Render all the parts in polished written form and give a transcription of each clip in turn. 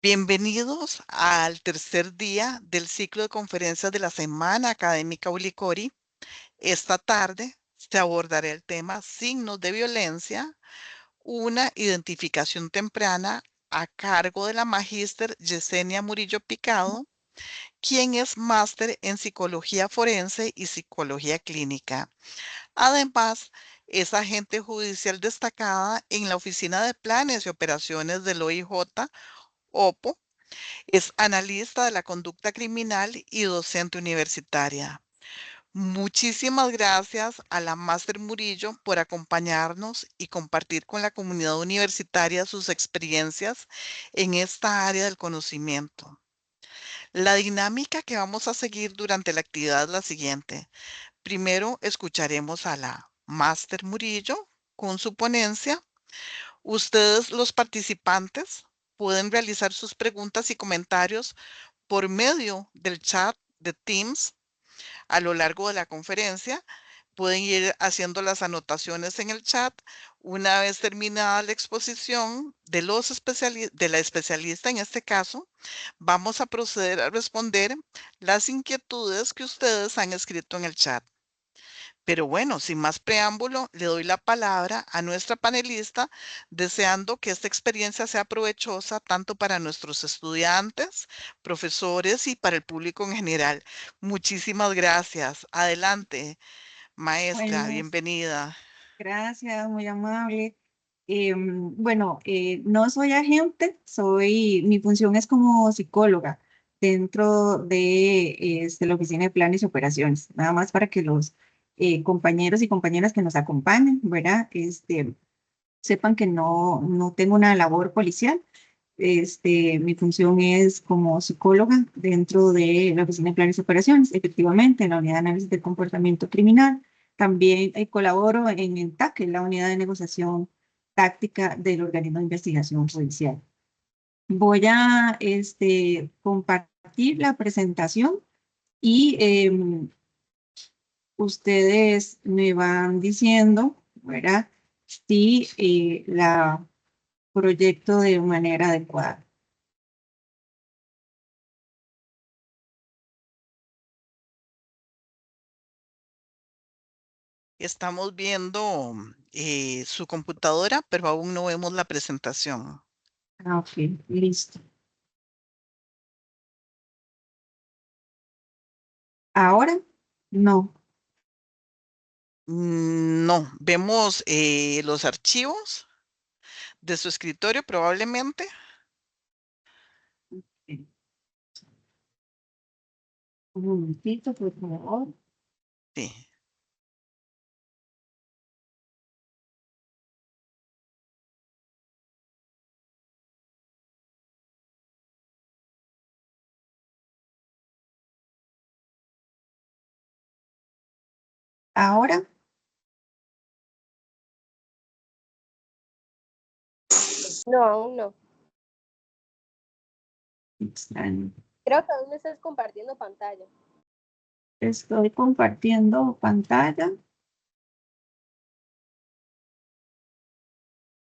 Bienvenidos al tercer día del ciclo de conferencias de la Semana Académica Ulicori. Esta tarde se abordará el tema Signos de Violencia, una identificación temprana a cargo de la magíster Yesenia Murillo Picado, quien es máster en Psicología Forense y Psicología Clínica. Además, es agente judicial destacada en la Oficina de Planes y Operaciones del OIJ, OPO. Es analista de la conducta criminal y docente universitaria. Muchísimas gracias a la máster Murillo por acompañarnos y compartir con la comunidad universitaria sus experiencias en esta área del conocimiento. La dinámica que vamos a seguir durante la actividad es la siguiente. Primero escucharemos a la máster Murillo con su ponencia. Ustedes, los participantes, pueden realizar sus preguntas y comentarios por medio del chat de Teams a lo largo de la conferencia. Pueden ir haciendo las anotaciones en el chat. Una vez terminada la exposición de la especialista, en este caso, vamos a proceder a responder las inquietudes que ustedes han escrito en el chat. Pero bueno, sin más preámbulo, le doy la palabra a nuestra panelista, deseando que esta experiencia sea provechosa tanto para nuestros estudiantes, profesores y para el público en general. Muchísimas gracias. Adelante, maestra, Bueno, bienvenida. gracias, muy amable. No soy agente, mi función es como psicóloga dentro de la Oficina de Planes y Operaciones, nada más para que los compañeros y compañeras que nos acompañen, ¿verdad? Sepan que no tengo una labor policial. Mi función es como psicóloga dentro de la Oficina de Planes y Operaciones, efectivamente, en la Unidad de Análisis del Comportamiento Criminal. También colaboro en ENTAC, la Unidad de Negociación Táctica del Organismo de Investigación Judicial. Voy a compartir la presentación y ustedes me van diciendo, ¿verdad? Si la proyecto de manera adecuada. Estamos viendo su computadora, pero aún no vemos la presentación. Ah, ok, listo. Ahora, no. No, vemos los archivos de su escritorio probablemente. Un momentito, por favor. Sí. Ahora, No, aún no. extraño. Creo que aún no estás compartiendo pantalla. Estoy compartiendo pantalla.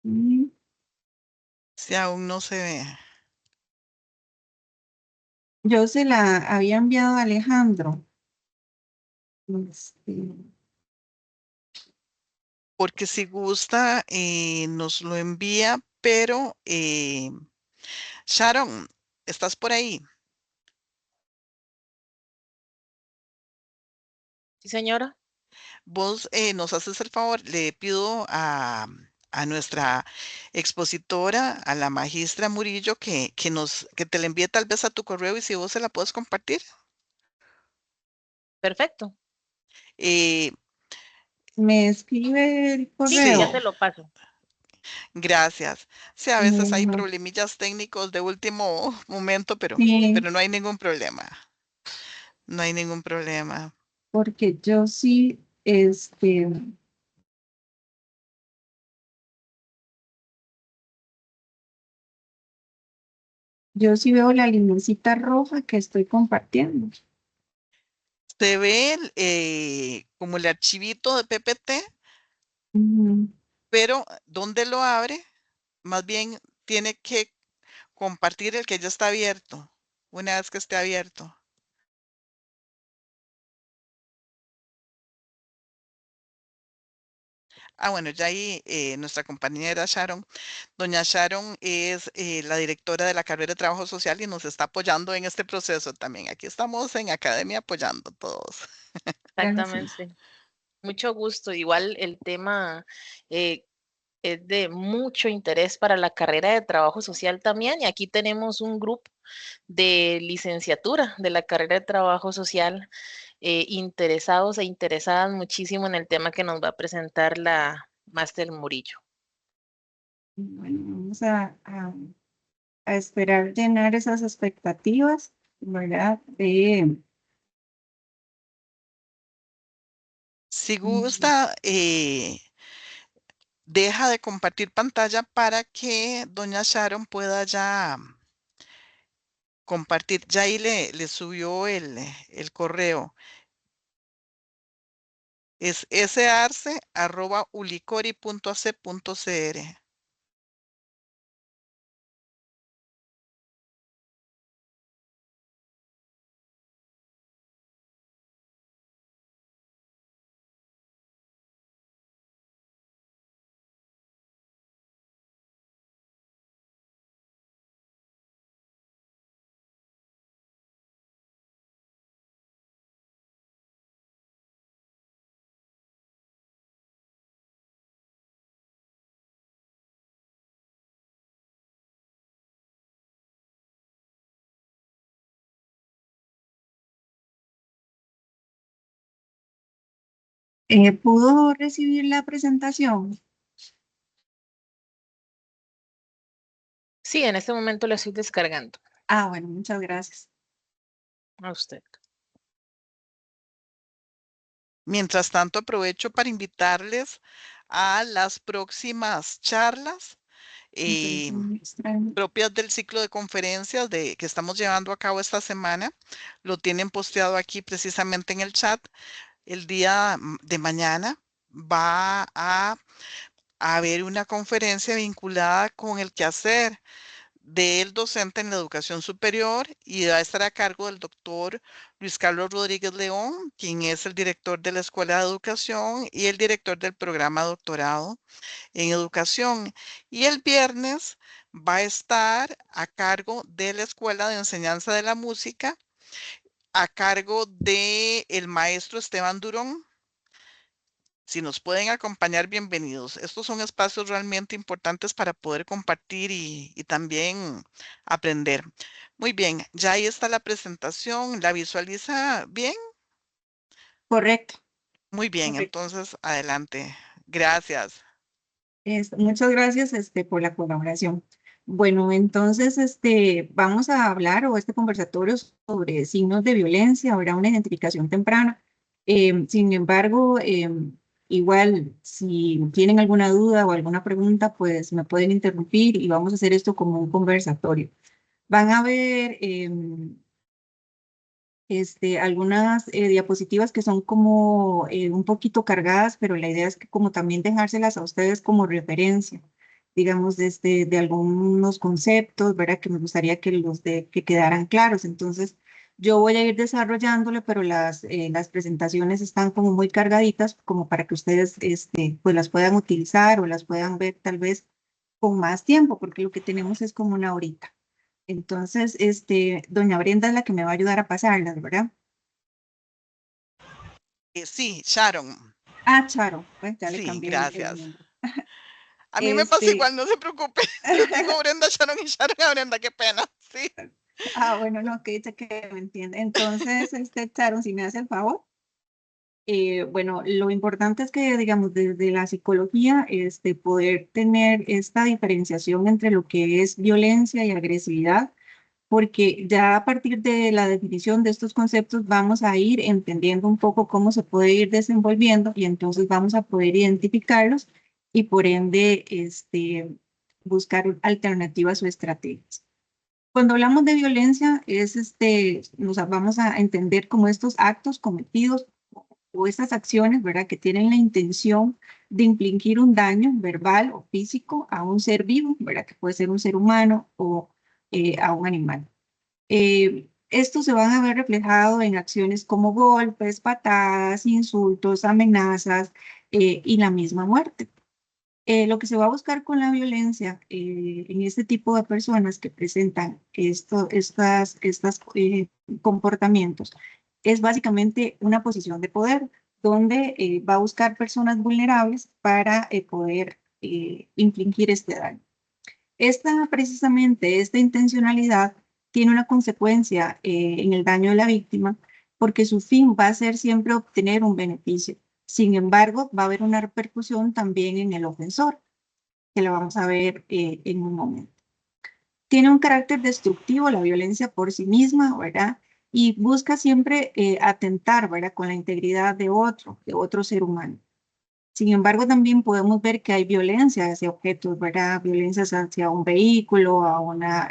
Y Sí, aún no se ve. yo se la había enviado a Alejandro. Este, Porque si gusta, nos lo envía, pero Sharon, ¿estás por ahí? Sí, señora. Vos nos haces el favor, le pido a nuestra expositora, a la magistra Murillo, que te la envíe tal vez a tu correo y si vos se la puedes compartir. Perfecto. Eh, me escribe el Sí, ya correo. se lo paso. Gracias. Sí, a veces hay No, problemillas técnicos de último momento, sí, pero no hay ningún problema. No hay ningún problema. porque yo sí, yo sí veo la lineecita roja que estoy compartiendo. Se ve como el archivito de PPT, Ujú. pero ¿dónde lo abre? Más bien tiene que compartir el que ya está abierto, una vez que esté abierto. Bueno, ya ahí nuestra compañera Sharon, doña Sharon es la directora de la carrera de Trabajo Social y nos está apoyando en este proceso también. Aquí estamos en Academia apoyando todos. Gracias. Exactamente. Mucho gusto. Igual el tema es de mucho interés para la carrera de trabajo social también. Y aquí tenemos un grupo de licenciatura de la carrera de trabajo social interesados e interesadas muchísimo en el tema que nos va a presentar la Máster Murillo. Bueno, vamos a esperar llenar esas expectativas, ¿verdad? Si gusta, deja de compartir pantalla para que doña Sharon pueda ya compartir. Ya ahí le subió el correo. Es sarce@ulicori.ac.cr. ¿Pudo recibir la presentación? Sí, en este momento lo estoy descargando Bueno, muchas gracias. a usted. Mientras tanto, aprovecho para invitarles a las próximas charlas propias del ciclo de conferencias que estamos llevando a cabo esta semana. Lo tienen posteado aquí precisamente en el chat. El día de mañana va a haber una conferencia vinculada con el quehacer del docente en la educación superior y va a estar a cargo del doctor Luis Carlos Rodríguez León, quien es el director de la Escuela de Educación y el director del programa doctorado en educación. Y el viernes va a estar a cargo de la Escuela de Enseñanza de la Música, a cargo de el maestro Esteban Durón. Si nos pueden acompañar, bienvenidos. Estos son espacios realmente importantes para poder compartir y también aprender. Muy bien, ya ahí está la presentación. ¿La visualiza bien? Correcto, Muy bien, correcto. entonces adelante. Gracias. Muchas gracias por la colaboración. Bueno, entonces vamos a hablar o este conversatorio sobre signos de violencia, habrá una identificación temprana. Sin embargo, igual si tienen alguna duda o alguna pregunta, pues me pueden interrumpir y vamos a hacer esto como un conversatorio. Van a ver algunas diapositivas que son como un poquito cargadas, pero la idea es que como también dejárselas a ustedes como referencia, digamos, de algunos conceptos, ¿verdad? Que me gustaría que que quedaran claros. Entonces, yo voy a ir desarrollándole, pero las presentaciones están como muy cargaditas, como para que ustedes pues las puedan utilizar o las puedan ver tal vez con más tiempo, porque lo que tenemos es como una horita. Entonces, doña Brenda es la que me va a ayudar a pasarlas, ¿verdad? Sí, Sharon. Charo, pues ya le Sí, cambié el gracias. nombre. A mí me pasa Este, igual, no se preocupe. Les digo Brenda Sharon y Sharon a Brenda, qué pena. Sí. bueno, no, que dice que me entiende. Entonces, Charo, si me hace el favor. Bueno, lo importante es que, digamos, desde la psicología, poder tener esta diferenciación entre lo que es violencia y agresividad, porque ya a partir de la definición de estos conceptos vamos a ir entendiendo un poco cómo se puede ir desenvolviendo y entonces vamos a poder identificarlos y por ende buscar alternativas o estrategias. Cuando hablamos de violencia es vamos a entender como estos actos cometidos o estas acciones, ¿verdad? Que tienen la intención de infligir un daño verbal o físico a un ser vivo, ¿verdad? Que puede ser un ser humano a un animal. Estos se van a ver reflejados en acciones como golpes, patadas, insultos, amenazas y la misma muerte. Lo que se va a buscar con la violencia en este tipo de personas que presentan estos comportamientos es básicamente una posición de poder, donde va a buscar personas vulnerables para poder infligir este daño. Precisamente esta intencionalidad tiene una consecuencia en el daño de la víctima, porque su fin va a ser siempre obtener un beneficio. Sin embargo, va a haber una repercusión también en el ofensor, que lo vamos a ver en un momento. Tiene un carácter destructivo la violencia por sí misma, ¿verdad? Y busca siempre atentar, ¿verdad?, con la integridad de otro ser humano. Sin embargo, también podemos ver que hay violencia hacia objetos, ¿verdad? Violencias hacia un vehículo, a una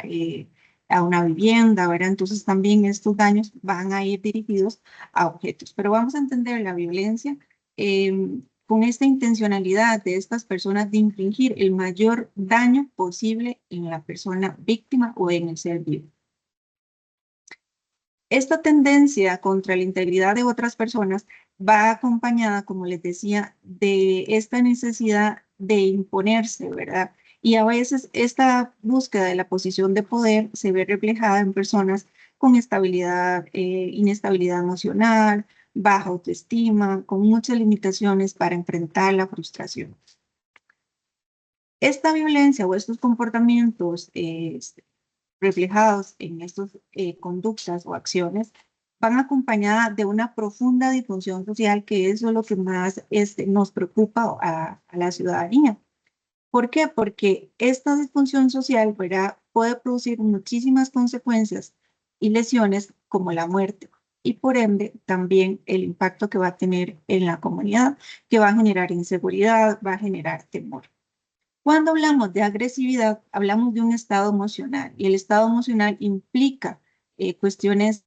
vivienda, ¿verdad? Entonces también estos daños van a ir dirigidos a objetos. Pero vamos a entender la violencia con esta intencionalidad de estas personas de infligir el mayor daño posible en la persona víctima o en el ser vivo. Esta tendencia contra la integridad de otras personas va acompañada, como les decía, de esta necesidad de imponerse, ¿verdad? Y a veces esta búsqueda de la posición de poder se ve reflejada en personas con inestabilidad emocional, baja autoestima, con muchas limitaciones para enfrentar la frustración. Esta violencia o estos comportamientos reflejados en estas conductas o acciones van acompañadas de una profunda disfunción social, que eso es lo que más nos preocupa a la ciudadanía. ¿Por qué? Porque esta disfunción social, ¿verdad?, puede producir muchísimas consecuencias y lesiones como la muerte y por ende también el impacto que va a tener en la comunidad, que va a generar inseguridad, va a generar temor. Cuando hablamos de agresividad, hablamos de un estado emocional y el estado emocional implica cuestiones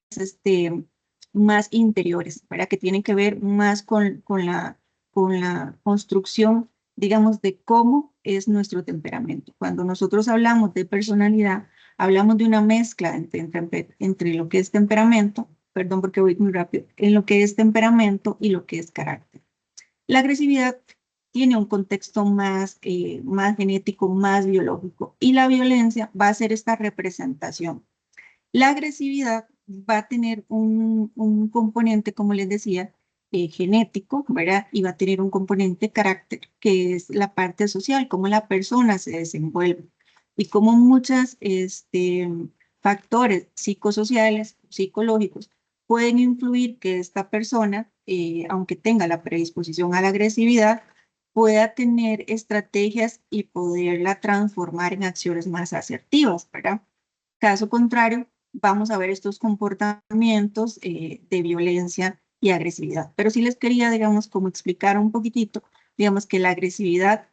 más interiores, ¿verdad?, que tienen que ver más con la construcción, digamos, de cómo es nuestro temperamento. Cuando nosotros hablamos de personalidad, hablamos de una mezcla entre lo que es temperamento, perdón porque voy muy rápido, en lo que es temperamento y lo que es carácter. La agresividad tiene un contexto más genético, más biológico, y la violencia va a ser esta representación. La agresividad va a tener un componente, como les decía, genético, ¿verdad? Y va a tener un componente carácter, que es la parte social, cómo la persona se desenvuelve y cómo muchos factores psicosociales, psicológicos, pueden influir que esta persona, aunque tenga la predisposición a la agresividad, pueda tener estrategias y poderla transformar en acciones más asertivas, ¿verdad? Caso contrario, vamos a ver estos comportamientos de violencia y agresividad. Pero sí les quería, digamos, como explicar un poquitito, digamos, que la agresividad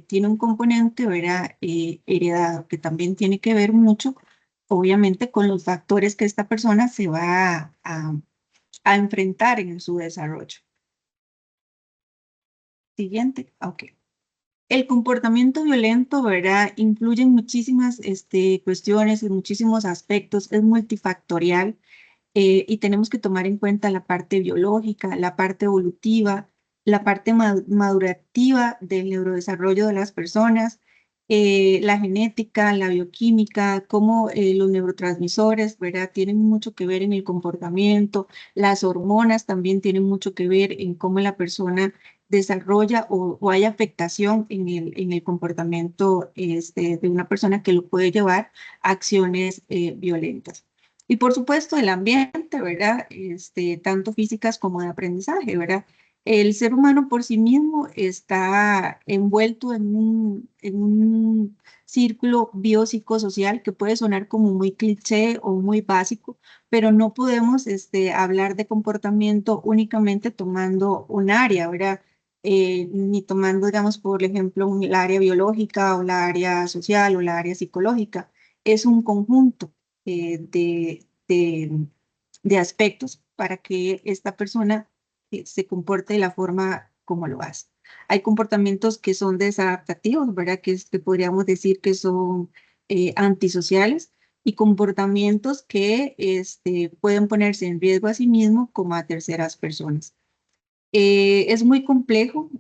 tiene un componente, ¿verdad?, heredado, que también tiene que ver mucho, obviamente, con los factores que esta persona se va a enfrentar en su desarrollo. Siguiente, ok. El comportamiento violento, ¿verdad?, influye en muchísimas cuestiones, en muchísimos aspectos, es multifactorial y tenemos que tomar en cuenta la parte biológica, la parte evolutiva, la parte madurativa del neurodesarrollo de las personas, la genética, la bioquímica, cómo los neurotransmisores, ¿verdad?, tienen mucho que ver en el comportamiento, las hormonas también tienen mucho que ver en cómo la persona desarrolla o hay afectación en el comportamiento de una persona que lo puede llevar a acciones violentas. Y por supuesto el ambiente, ¿verdad? Tanto físicas como de aprendizaje, ¿verdad? El ser humano por sí mismo está envuelto en un círculo biopsicosocial que puede sonar como muy cliché o muy básico, pero no podemos hablar de comportamiento únicamente tomando un área, ¿verdad? Ni tomando, digamos, por ejemplo, el área biológica o la área social o la área psicológica. Es un conjunto de aspectos para que esta persona se comporte de la forma como lo hace. Hay comportamientos que son desadaptativos, ¿verdad? Que podríamos decir que son antisociales, y comportamientos que pueden ponerse en riesgo a sí mismo como a terceras personas. Es muy complejo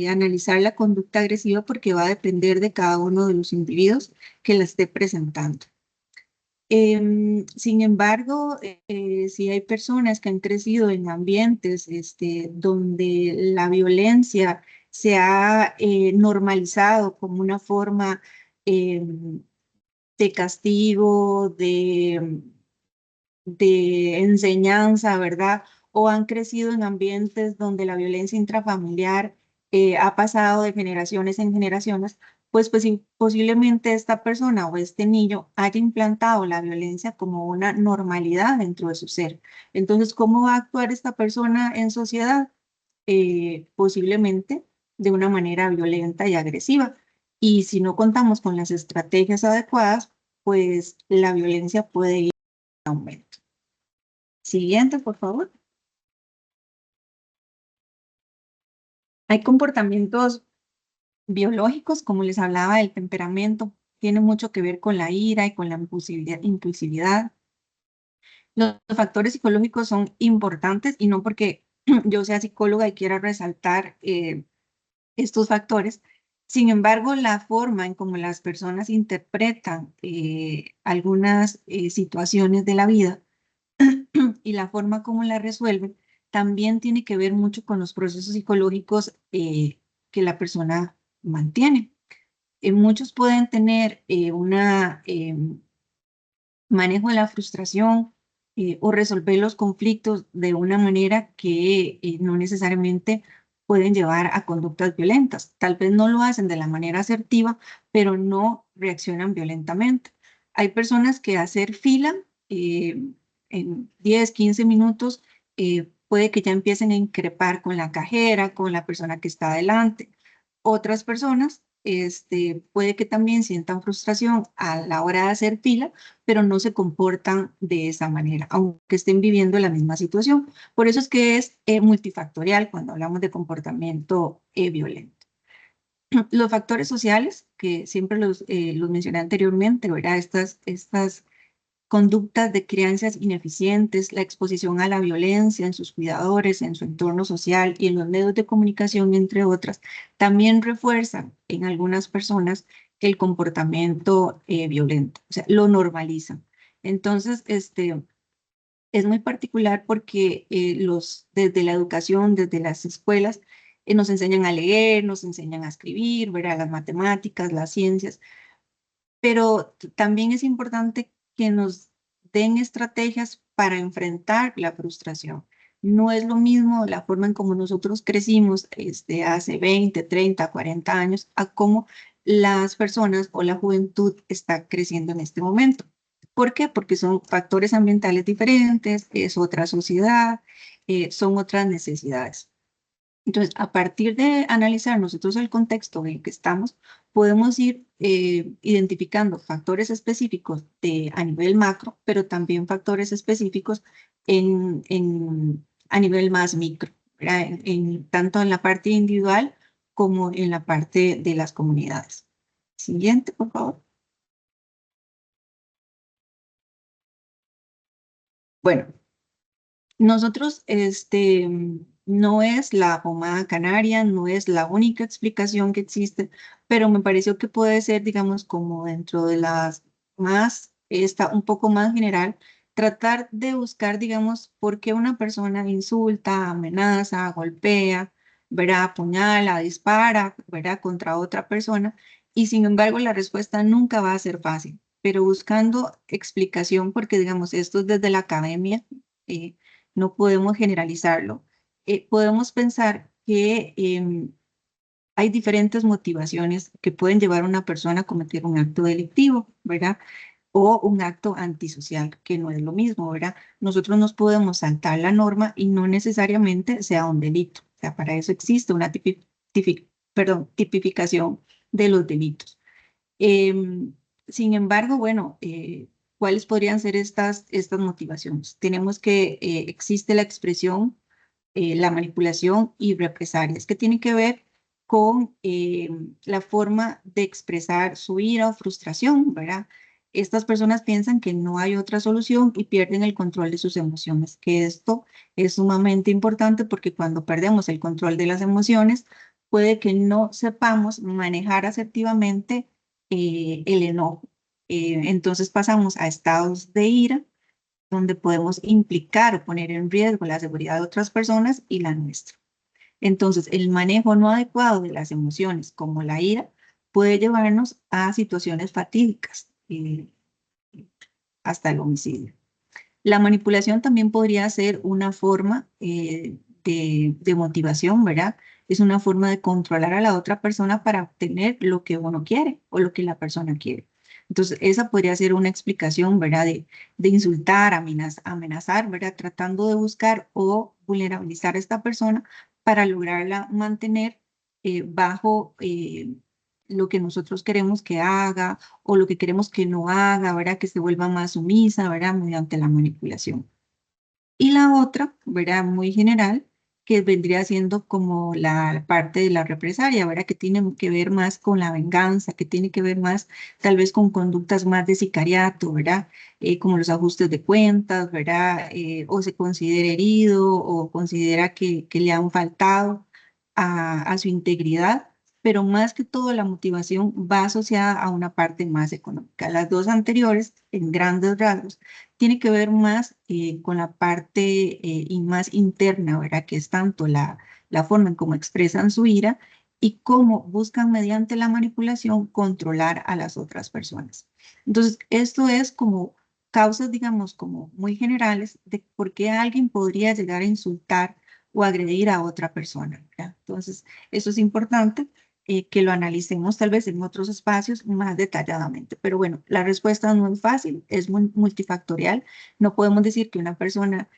analizar la conducta agresiva porque va a depender de cada uno de los individuos que la esté presentando. Sin embargo, si hay personas que han crecido en ambientes donde la violencia se ha normalizado como una forma de castigo, de enseñanza, ¿verdad? O han crecido en ambientes donde la violencia intrafamiliar ha pasado de generaciones en generaciones, pues posiblemente esta persona o este niño haya implantado la violencia como una normalidad dentro de su ser. Entonces, ¿cómo va a actuar esta persona en sociedad? Posiblemente de una manera violenta y agresiva. Y si no contamos con las estrategias adecuadas, pues la violencia puede ir en aumento. Siguiente, por favor. Hay comportamientos biológicos, como les hablaba, del temperamento, tiene mucho que ver con la ira y con la impulsividad. Los factores psicológicos son importantes y no porque yo sea psicóloga y quiera resaltar estos factores. Sin embargo, la forma en cómo las personas interpretan algunas situaciones de la vida y la forma como la resuelven también tiene que ver mucho con los procesos psicológicos que la persona mantiene. Muchos pueden tener un manejo de la frustración o resolver los conflictos de una manera que no necesariamente pueden llevar a conductas violentas. Tal vez no lo hacen de la manera asertiva, pero no reaccionan violentamente. Hay personas que hacer fila en 10, 15 minutos puede que ya empiecen a increpar con la cajera, con la persona que está adelante. Otras personas puede que también sientan frustración a la hora de hacer fila, pero no se comportan de esa manera, aunque estén viviendo la misma situación. Por eso es que es multifactorial cuando hablamos de comportamiento violento. Los factores sociales, que siempre los mencioné anteriormente, ¿verdad? Estas conductas de crianzas ineficientes, la exposición a la violencia en sus cuidadores, en su entorno social y en los medios de comunicación, entre otras, también refuerzan en algunas personas el comportamiento violento, o sea, lo normalizan. Entonces, es muy particular porque desde la educación, desde las escuelas, nos enseñan a leer, nos enseñan a escribir, ¿verdad? Las matemáticas, las ciencias, pero también es importante que nos den estrategias para enfrentar la frustración. No es lo mismo la forma en cómo nosotros crecimos hace 20, 30, 40 años a cómo las personas o la juventud está creciendo en este momento. ¿Por qué? Porque son factores ambientales diferentes, es otra sociedad, son otras necesidades. Entonces, a partir de analizar nosotros el contexto en el que estamos, podemos ir identificando factores específicos a nivel macro, pero también factores específicos a nivel más micro, ¿verdad? Tanto en la parte individual como en la parte de las comunidades. Siguiente, por favor. Bueno, nosotros, no es la pomada canaria, no es la única explicación que existe, pero me pareció que puede ser, digamos, como dentro de las más, está un poco más general, tratar de buscar, digamos, por qué una persona insulta, amenaza, golpea, ¿verdad? Apuñala, dispara, ¿verdad? Contra otra persona, y sin embargo la respuesta nunca va a ser fácil, pero buscando explicación, porque, digamos, esto es desde la academia. eh, no podemos generalizarlo. Podemos pensar que hay diferentes motivaciones que pueden llevar a una persona a cometer un acto delictivo, ¿verdad? O un acto antisocial, que no es lo mismo, ¿verdad? Nosotros nos podemos saltar la norma y no necesariamente sea un delito. O sea, para eso existe una tipificación de los delitos. Em, Sin embargo, bueno, ¿cuáles podrían ser estas motivaciones? Tenemos que existe la expresión, la manipulación y represalias, que tienen que ver con la forma de expresar su ira o frustración, ¿verdad? estas personas piensan que no hay otra solución y pierden el control de sus emociones, que esto es sumamente importante porque cuando perdemos el control de las emociones, puede que no sepamos manejar asertivamente el enojo. Entonces pasamos a estados de ira, donde podemos implicar o poner en riesgo la seguridad de otras personas y la nuestra. Entonces, el manejo no adecuado de las emociones, como la ira, puede llevarnos a situaciones fatídicas, hasta el homicidio. La manipulación también podría ser una forma de motivación, ¿verdad? Es una forma de controlar a la otra persona para obtener lo que uno quiere o lo que la persona quiere. Entonces, esa podría ser una explicación, ¿verdad? De insultar, amenazar, ¿verdad? Tratando de buscar o vulnerabilizar a esta persona para lograrla mantener bajo lo que nosotros queremos que haga o lo que queremos que no haga, ¿verdad? Que se vuelva más sumisa, ¿verdad? Mediante la manipulación. Y la otra, ¿verdad? Muy general, que vendría siendo como la parte de la represalia, ¿verdad? Que tiene que ver más con la venganza, que tiene que ver más tal vez con conductas más de sicariato, ¿verdad? Como los ajustes de cuentas, ¿verdad? O se considera herido o considera que le han faltado a su integridad, pero más que todo la motivación va asociada a una parte más económica. Las dos anteriores, en grandes rasgos, tiene que ver más con la parte y más interna, ¿verdad? Que es tanto la forma en cómo expresan su ira y cómo buscan mediante la manipulación controlar a las otras personas. Entonces, esto es como causas, digamos, como muy generales de por qué alguien podría llegar a insultar o agredir a otra persona, ¿verdad? Entonces, eso es importante que lo analicemos tal vez en otros espacios más detalladamente. Pero bueno, la respuesta no es fácil, es muy multifactorial. No podemos decir que una persona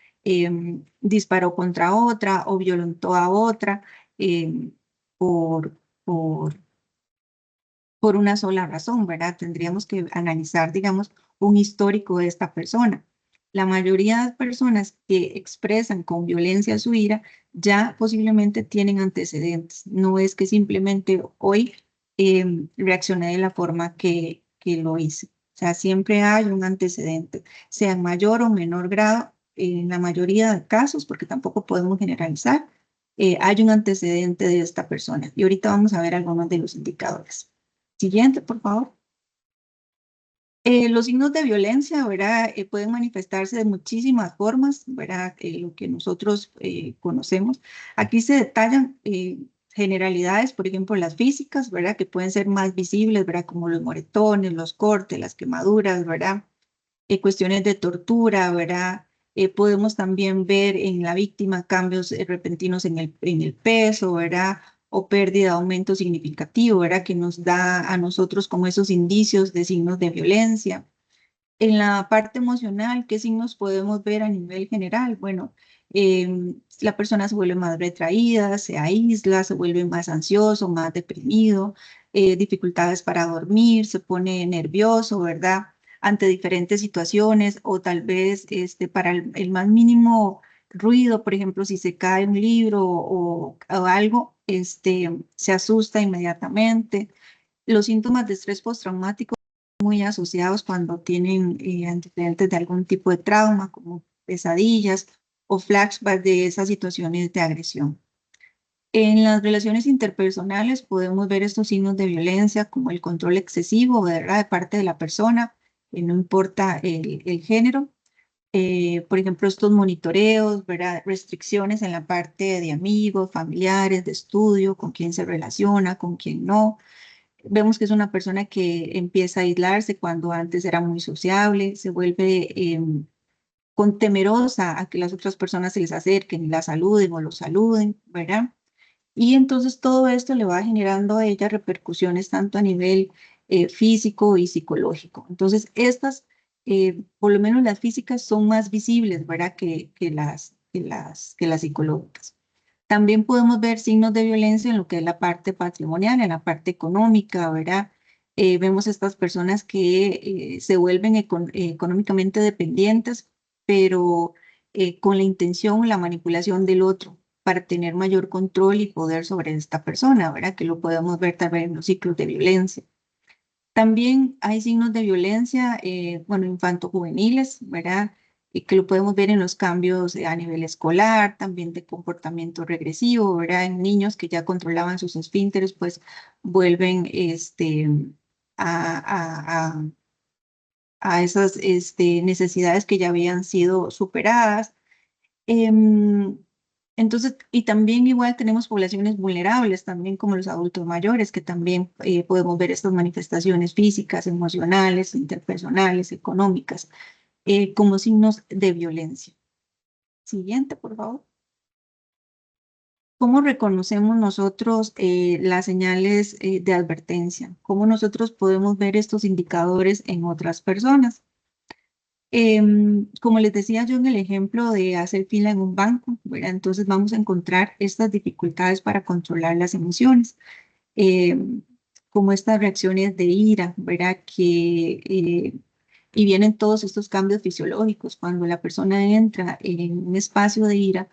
disparó contra otra o violentó a otra em, por, por, por una sola razón, ¿verdad? Tendríamos que analizar, digamos, un histórico de esta persona. La mayoría de personas que expresan con violencia su ira ya posiblemente tienen antecedentes. No es que simplemente hoy reaccioné de la forma que lo hice. O sea, siempre hay un antecedente, sea en mayor o menor grado, en la mayoría de casos, porque tampoco podemos generalizar, hay un antecedente de esta persona. Y ahorita vamos a ver algunos de los indicadores. Siguiente, por favor. Los signos de violencia, ¿verdad? Pueden manifestarse de muchísimas formas, ¿verdad? Lo que nosotros conocemos. Aquí se detallan generalidades, por ejemplo, las físicas, ¿verdad? Que pueden ser más visibles, ¿verdad? Como los moretones, los cortes, las quemaduras, ¿verdad? Cuestiones de tortura, ¿verdad? Podemos también ver en la víctima cambios repentinos en el peso, ¿verdad? O pérdida, aumento significativo, ¿verdad? Que nos da a nosotros como esos indicios de signos de violencia. En la parte emocional, ¿qué signos podemos ver a nivel general? Bueno, la persona se vuelve más retraída, se aísla, se vuelve más ansioso, más deprimido, dificultades para dormir, se pone nervioso, ¿verdad? Ante diferentes situaciones o tal vez para el más mínimo ruido, por ejemplo, si se cae un libro o algo, se asusta inmediatamente. Los síntomas de estrés postraumático muy asociados cuando tienen antecedentes de algún tipo de trauma, como pesadillas o flashbacks de esas situaciones de agresión. En las relaciones interpersonales podemos ver estos signos de violencia como el control excesivo, ¿verdad? De parte de la persona, no importa el género. Por ejemplo, estos monitoreos, ¿verdad? Restricciones en la parte de amigos, familiares, de estudio, con quién se relaciona, con quién no. Vemos que es una persona que empieza a aislarse cuando antes era muy sociable, se vuelve con temerosa a que las otras personas se les acerquen y la saluden o lo saluden, ¿verdad? Y entonces todo esto le va generando a ella repercusiones tanto a nivel físico y psicológico. Entonces, estas, por lo menos las físicas, son más visibles, ¿verdad? Que las psicológicas. También podemos ver signos de violencia en lo que es la parte patrimonial, en la parte económica, ¿verdad? Vemos estas personas que se vuelven económicamente dependientes, pero con la intención, la manipulación del otro para tener mayor control y poder sobre esta persona, ¿verdad? Que lo podemos ver también en los ciclos de violencia. También hay signos de violencia, bueno, infanto-juveniles, ¿verdad? Y que lo podemos ver en los cambios a nivel escolar, también de comportamiento regresivo, ¿verdad? En niños que ya controlaban sus esfínteres, pues vuelven a, a- a esas necesidades que ya habían sido superadas. Em, entonces, y también igual tenemos poblaciones vulnerables, también como los adultos mayores, que también podemos ver estas manifestaciones físicas, emocionales, interpersonales, económicas, como signos de violencia. Siguiente, por favor. ¿Cómo reconocemos nosotros las señales de advertencia? ¿Cómo nosotros podemos ver estos indicadores en otras personas? Como les decía yo en el ejemplo de hacer fila en un banco, ¿verdad? Entonces vamos a encontrar estas dificultades para controlar las emociones, como estas reacciones de ira, ¿verdad? Y vienen todos estos cambios fisiológicos. Cuando la persona entra en un espacio de ira,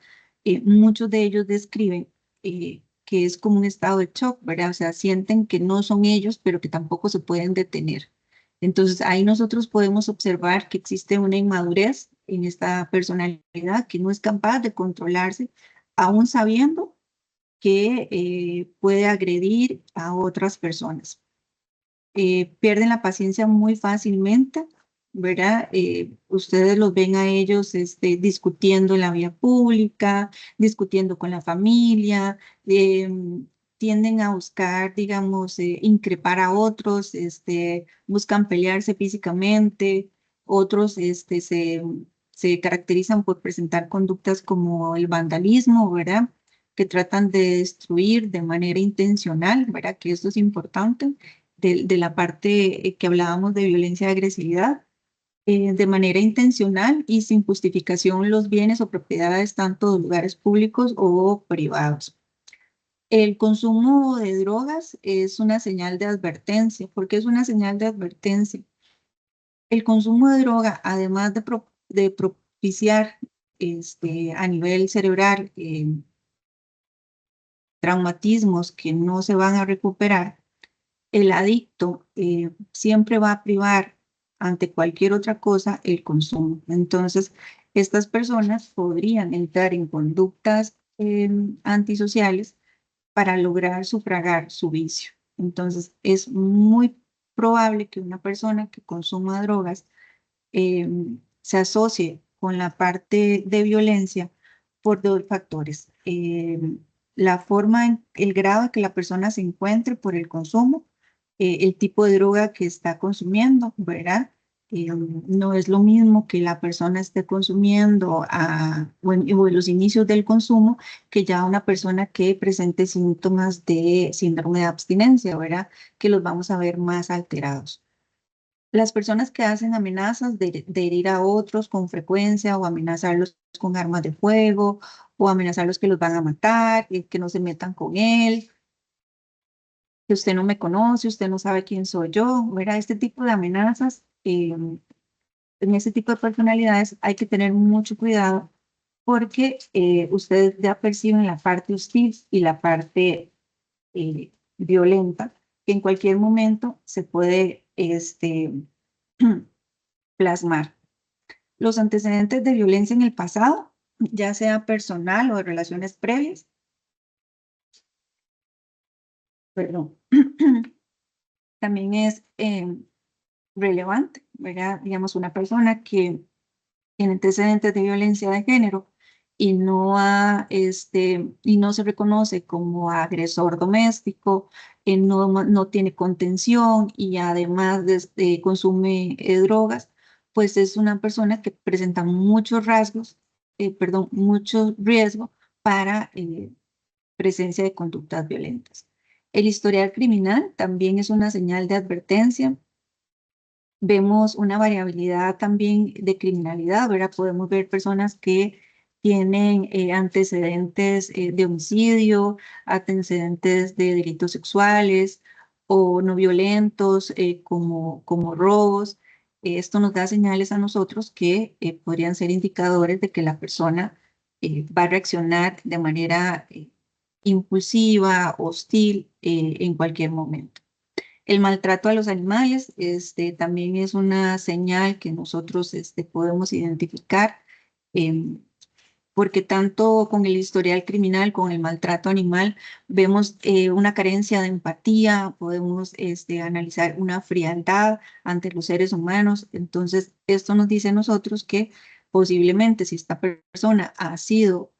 muchos de ellos describen que es como un estado de shock, ¿verdad? O sea, sienten que no son ellos, pero que tampoco se pueden detener. Entonces, ahí nosotros podemos observar que existe una inmadurez en esta personalidad que no es capaz de controlarse, aún sabiendo que puede agredir a otras personas. Pierden la paciencia muy fácilmente, ¿verdad? Ustedes los ven a ellos discutiendo en la vía pública, discutiendo con la familia, tienden a buscar, digamos, increpar a otros, buscan pelearse físicamente, otros se caracterizan por presentar conductas como el vandalismo, ¿verdad? Que tratan de destruir de manera intencional, ¿verdad? Que esto es importante de la parte que hablábamos de violencia y agresividad, de manera intencional y sin justificación los bienes o propiedades tanto de lugares públicos o privados. El consumo de drogas es una señal de advertencia. ¿Por qué es una señal de advertencia? El consumo de droga, además de propiciar a nivel cerebral traumatismos que no se van a recuperar, el adicto siempre va a privar ante cualquier otra cosa el consumo. Entonces, estas personas podrían entrar en conductas antisociales para lograr sufragar su vicio. Entonces, es muy probable que una persona que consuma drogas eh, se asocie con la parte de violencia por dos factores. La forma, el grado en que la persona se encuentre por el consumo, el tipo de droga que está consumiendo, ¿verdad? No es lo mismo que la persona esté consumiendo o en los inicios del consumo que ya una persona que presente síntomas de síndrome de abstinencia, ¿verdad? Que los vamos a ver más alterados. Las personas que hacen amenazas de herir a otros con frecuencia o amenazarlos con armas de fuego o amenazarlos que los van a matar, que no se metan con él, que usted no me conoce, usted no sabe quién soy yo, ¿verdad? Este tipo de amenazas, en ese tipo de personalidades hay que tener mucho cuidado porque ustedes ya perciben la parte hostil y la parte violenta que en cualquier momento se puede plasmar. Los antecedentes de violencia en el pasado, ya sea personal o de relaciones previas, perdón, también es relevante, ¿verdad? Digamos, una persona que tiene antecedentes de violencia de género y y no se reconoce como agresor doméstico, no tiene contención y además consume drogas, pues es una persona que presenta muchos rasgos, perdón, mucho riesgo para presencia de conductas violentas. El historial criminal también es una señal de advertencia. Vemos una variabilidad también de criminalidad, ¿verdad? Podemos ver personas que tienen antecedentes de homicidio, antecedentes de delitos sexuales o no violentos, como robos. Esto nos da señales a nosotros que podrían ser indicadores de que la persona va a reaccionar de manera impulsiva, hostil, en cualquier momento. El maltrato a los animales también es una señal que nosotros podemos identificar, em, porque tanto con el historial criminal, con el maltrato animal, vemos una carencia de empatía, podemos analizar una frialdad ante los seres humanos. Entonces, esto nos dice a nosotros que posiblemente si esta persona ha sido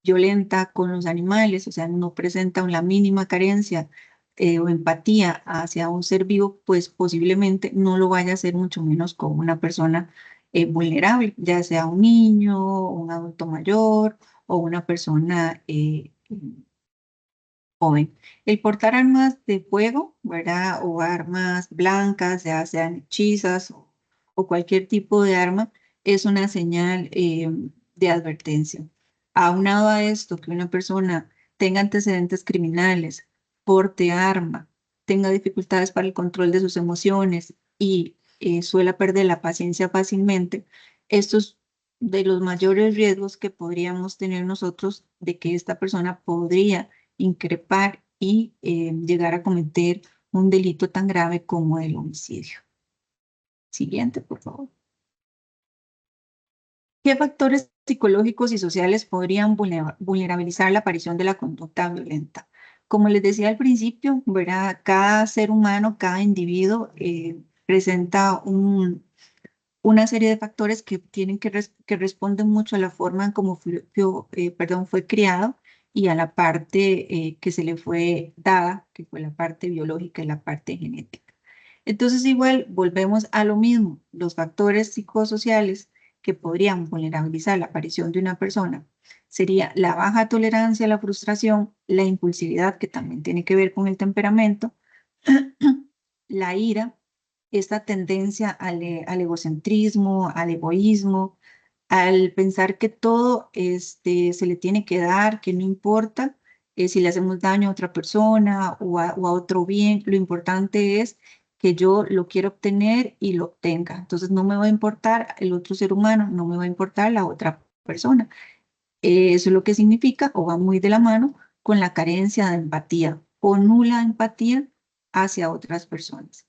violenta con los animales, o sea, no presenta la mínima carencia o empatía hacia un ser vivo, pues posiblemente no lo vaya a hacer mucho menos con una persona vulnerable, ya sea un niño, un adulto mayor o una persona joven. El portar armas de fuego, ¿verdad? O armas blancas, ya sean hechizas o cualquier tipo de arma, es una señal de advertencia. Aunado a esto, que una persona tenga antecedentes criminales, porte arma, tenga dificultades para el control de sus emociones y suela perder la paciencia fácilmente, esto es de los mayores riesgos que podríamos tener nosotros de que esta persona podría increpar y llegar a cometer un delito tan grave como el homicidio. Siguiente, por favor. ¿Qué factores psicológicos y sociales podrían vulnerabilizar la aparición de la conducta violenta? Como les decía al principio, ¿verdad? Cada ser humano, cada individuo presenta una serie de factores que tienen que responden mucho a la forma en cómo fue criado y a la parte que se le fue dada, que fue la parte biológica y la parte genética. Entonces, igual volvemos a lo mismo, los factores psicosociales que podrían vulnerabilizar la aparición de una persona sería la baja tolerancia a la frustración, la impulsividad, que también tiene que ver con el temperamento, la ira, esta tendencia al egocentrismo, al egoísmo, al pensar que todo se le tiene que dar, que no importa si le hacemos daño a otra persona o a otro bien, lo importante es que yo lo quiero obtener y lo obtenga. Entonces no me va a importar el otro ser humano, no me va a importar la otra persona. Eso es lo que significa o va muy de la mano con la carencia de empatía o nula empatía hacia otras personas.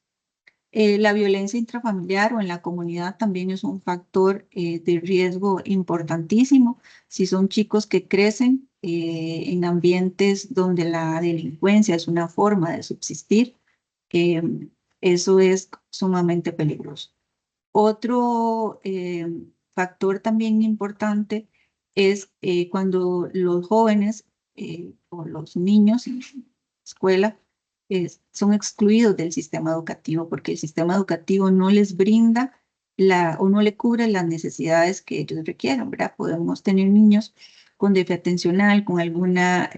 La violencia intrafamiliar o en la comunidad también es un factor de riesgo importantísimo. Si son chicos que crecen en ambientes donde la delincuencia es una forma de subsistir, eh, eso es sumamente peligroso. Otro factor también importante es cuando los jóvenes o los niños en la escuela son excluidos del sistema educativo porque el sistema educativo no les brinda o no le cubre las necesidades que ellos requieren, ¿verdad? Podemos tener niños con déficit atencional, con alguna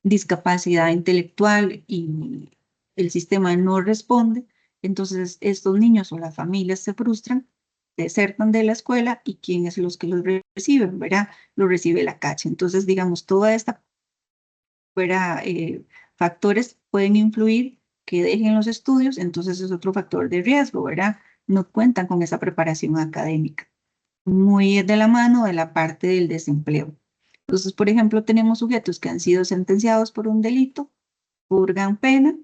discapacidad intelectual y el sistema no responde. Entonces, estos niños o las familias se frustran, desertan de la escuela y ¿quiénes son los que los reciben? ¿Verdad? Lo recibe la calle. Entonces, digamos, toda esta factores pueden influir que dejen los estudios, entonces es otro factor de riesgo, ¿verdad? No cuentan con esa preparación académica. Muy de la mano de la parte del desempleo. Entonces, por ejemplo, tenemos sujetos que han sido sentenciados por un delito, purgan pena,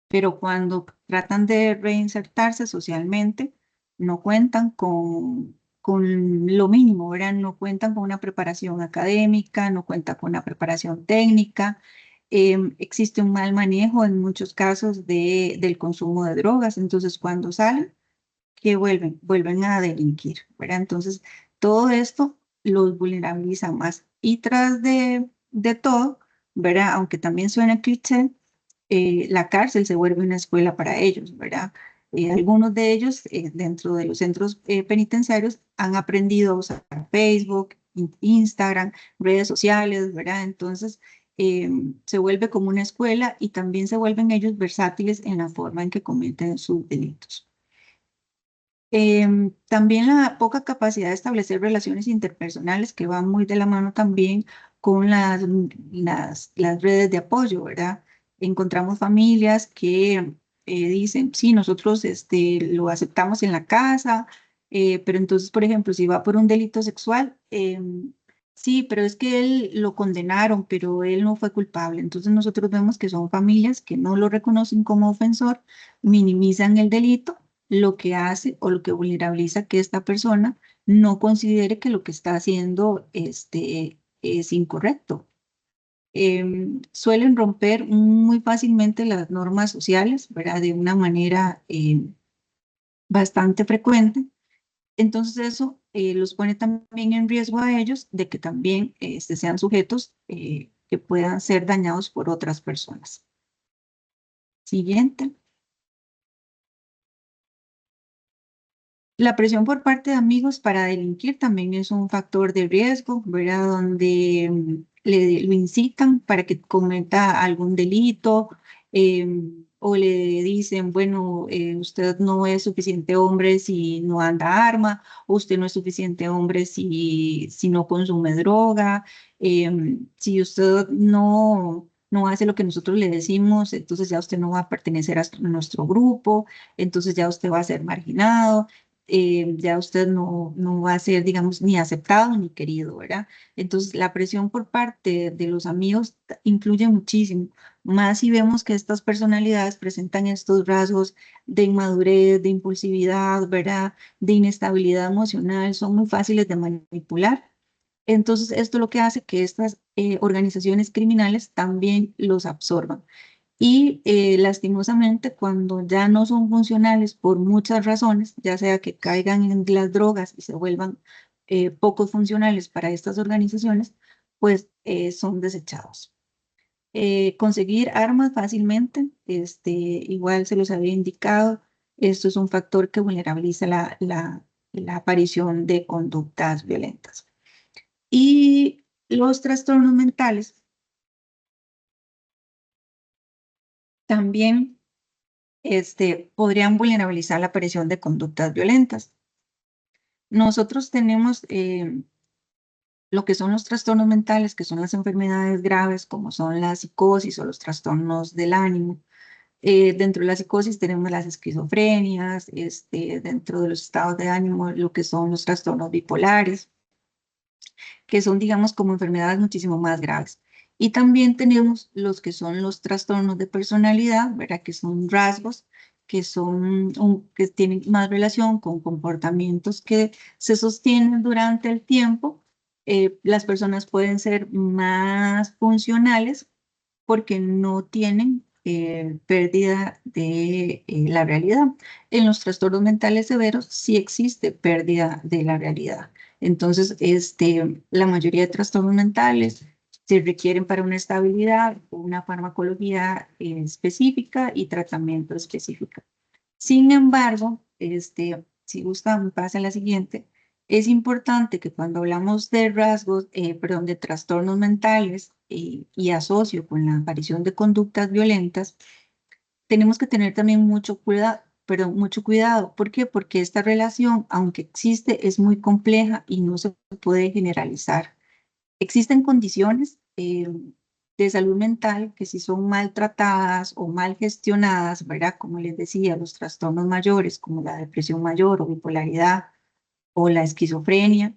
pero cuando tratan de reinsertarse socialmente, no cuentan con lo mínimo, ¿verdad? No cuentan con una preparación académica, no cuentan con una preparación técnica. Existe un mal manejo en muchos casos del consumo de drogas, entonces cuando salen, ¿qué vuelven a delinquir, ¿verdad? Entonces, todo esto los vulnerabiliza más. Y tras de todo, ¿verdad? Aunque también suena cliché, la cárcel se vuelve una escuela para ellos, ¿verdad? Algunos de ellos dentro de los centros penitenciarios han aprendido a usar Facebook, Instagram, redes sociales, ¿verdad? Entonces se vuelve como una escuela y también se vuelven ellos versátiles en la forma en que cometen sus delitos. También la poca capacidad de establecer relaciones interpersonales que van muy de la mano también con las redes de apoyo, ¿verdad? Encontramos familias que dicen, sí, nosotros lo aceptamos en la casa, pero entonces, por ejemplo, si va por un delito sexual, Sí, pero es que él lo condenaron, pero él no fue culpable. Entonces nosotros vemos que son familias que no lo reconocen como ofensor, minimizan el delito, lo que hace o lo que vulnerabiliza que esta persona no considere que lo que está haciendo es incorrecto. Suelen romper muy fácilmente las normas sociales, ¿verdad? De una manera bastante frecuente. Entonces eso los pone también en riesgo a ellos de que también sean sujetos que puedan ser dañados por otras personas. Siguiente. La presión por parte de amigos para delinquir también es un factor de riesgo, ¿verdad? Donde lo incitan para que cometa algún delito o le dicen, bueno, usted no es suficiente hombre si no anda arma, o usted no es suficiente hombre si no consume droga, si usted no hace lo que nosotros le decimos, entonces ya usted no va a pertenecer a nuestro grupo, entonces ya usted va a ser marginado, ya usted no va a ser, digamos, ni aceptado ni querido, ¿verdad? Entonces, la presión por parte de los amigos influye muchísimo, más si vemos que estas personalidades presentan estos rasgos de inmadurez, de impulsividad, ¿verdad? De inestabilidad emocional, son muy fáciles de manipular. Entonces, esto lo que hace que estas organizaciones criminales también los absorban. Y lastimosamente, cuando ya no son funcionales por muchas razones, ya sea que caigan en las drogas y se vuelvan poco funcionales para estas organizaciones, pues son desechados. Conseguir armas fácilmente, igual se los había indicado, esto es un factor que vulnerabiliza la aparición de conductas violentas. Y los trastornos mentales también podrían vulnerabilizar la aparición de conductas violentas. Nosotros tenemos lo que son los trastornos mentales, que son las enfermedades graves, como son la psicosis o los trastornos del ánimo. Dentro de la psicosis tenemos las esquizofrenias, dentro de los estados de ánimo, lo que son los trastornos bipolares, que son, digamos, como enfermedades muchísimo más graves. Y también tenemos los que son los trastornos de personalidad, ¿verdad? Que son rasgos que que tienen más relación con comportamientos que se sostienen durante el tiempo. Las personas pueden ser más funcionales porque no tienen pérdida de la realidad. En los trastornos mentales severos sí existe pérdida de la realidad. Entonces, la mayoría de trastornos mentales se requieren para una estabilidad, una farmacología específica y tratamiento específico. Sin embargo, si gusta, me pasa a la siguiente. Es importante que cuando hablamos de rasgos, perdón, de trastornos mentales y asocio con la aparición de conductas violentas, tenemos que tener también mucho cuidado, perdón, mucho cuidado. ¿Por qué? Porque esta relación, aunque existe, es muy compleja y no se puede generalizar. Existen condiciones de salud mental que si son maltratadas o mal gestionadas, ¿verdad? Como les decía, los trastornos mayores como la depresión mayor o bipolaridad o la esquizofrenia,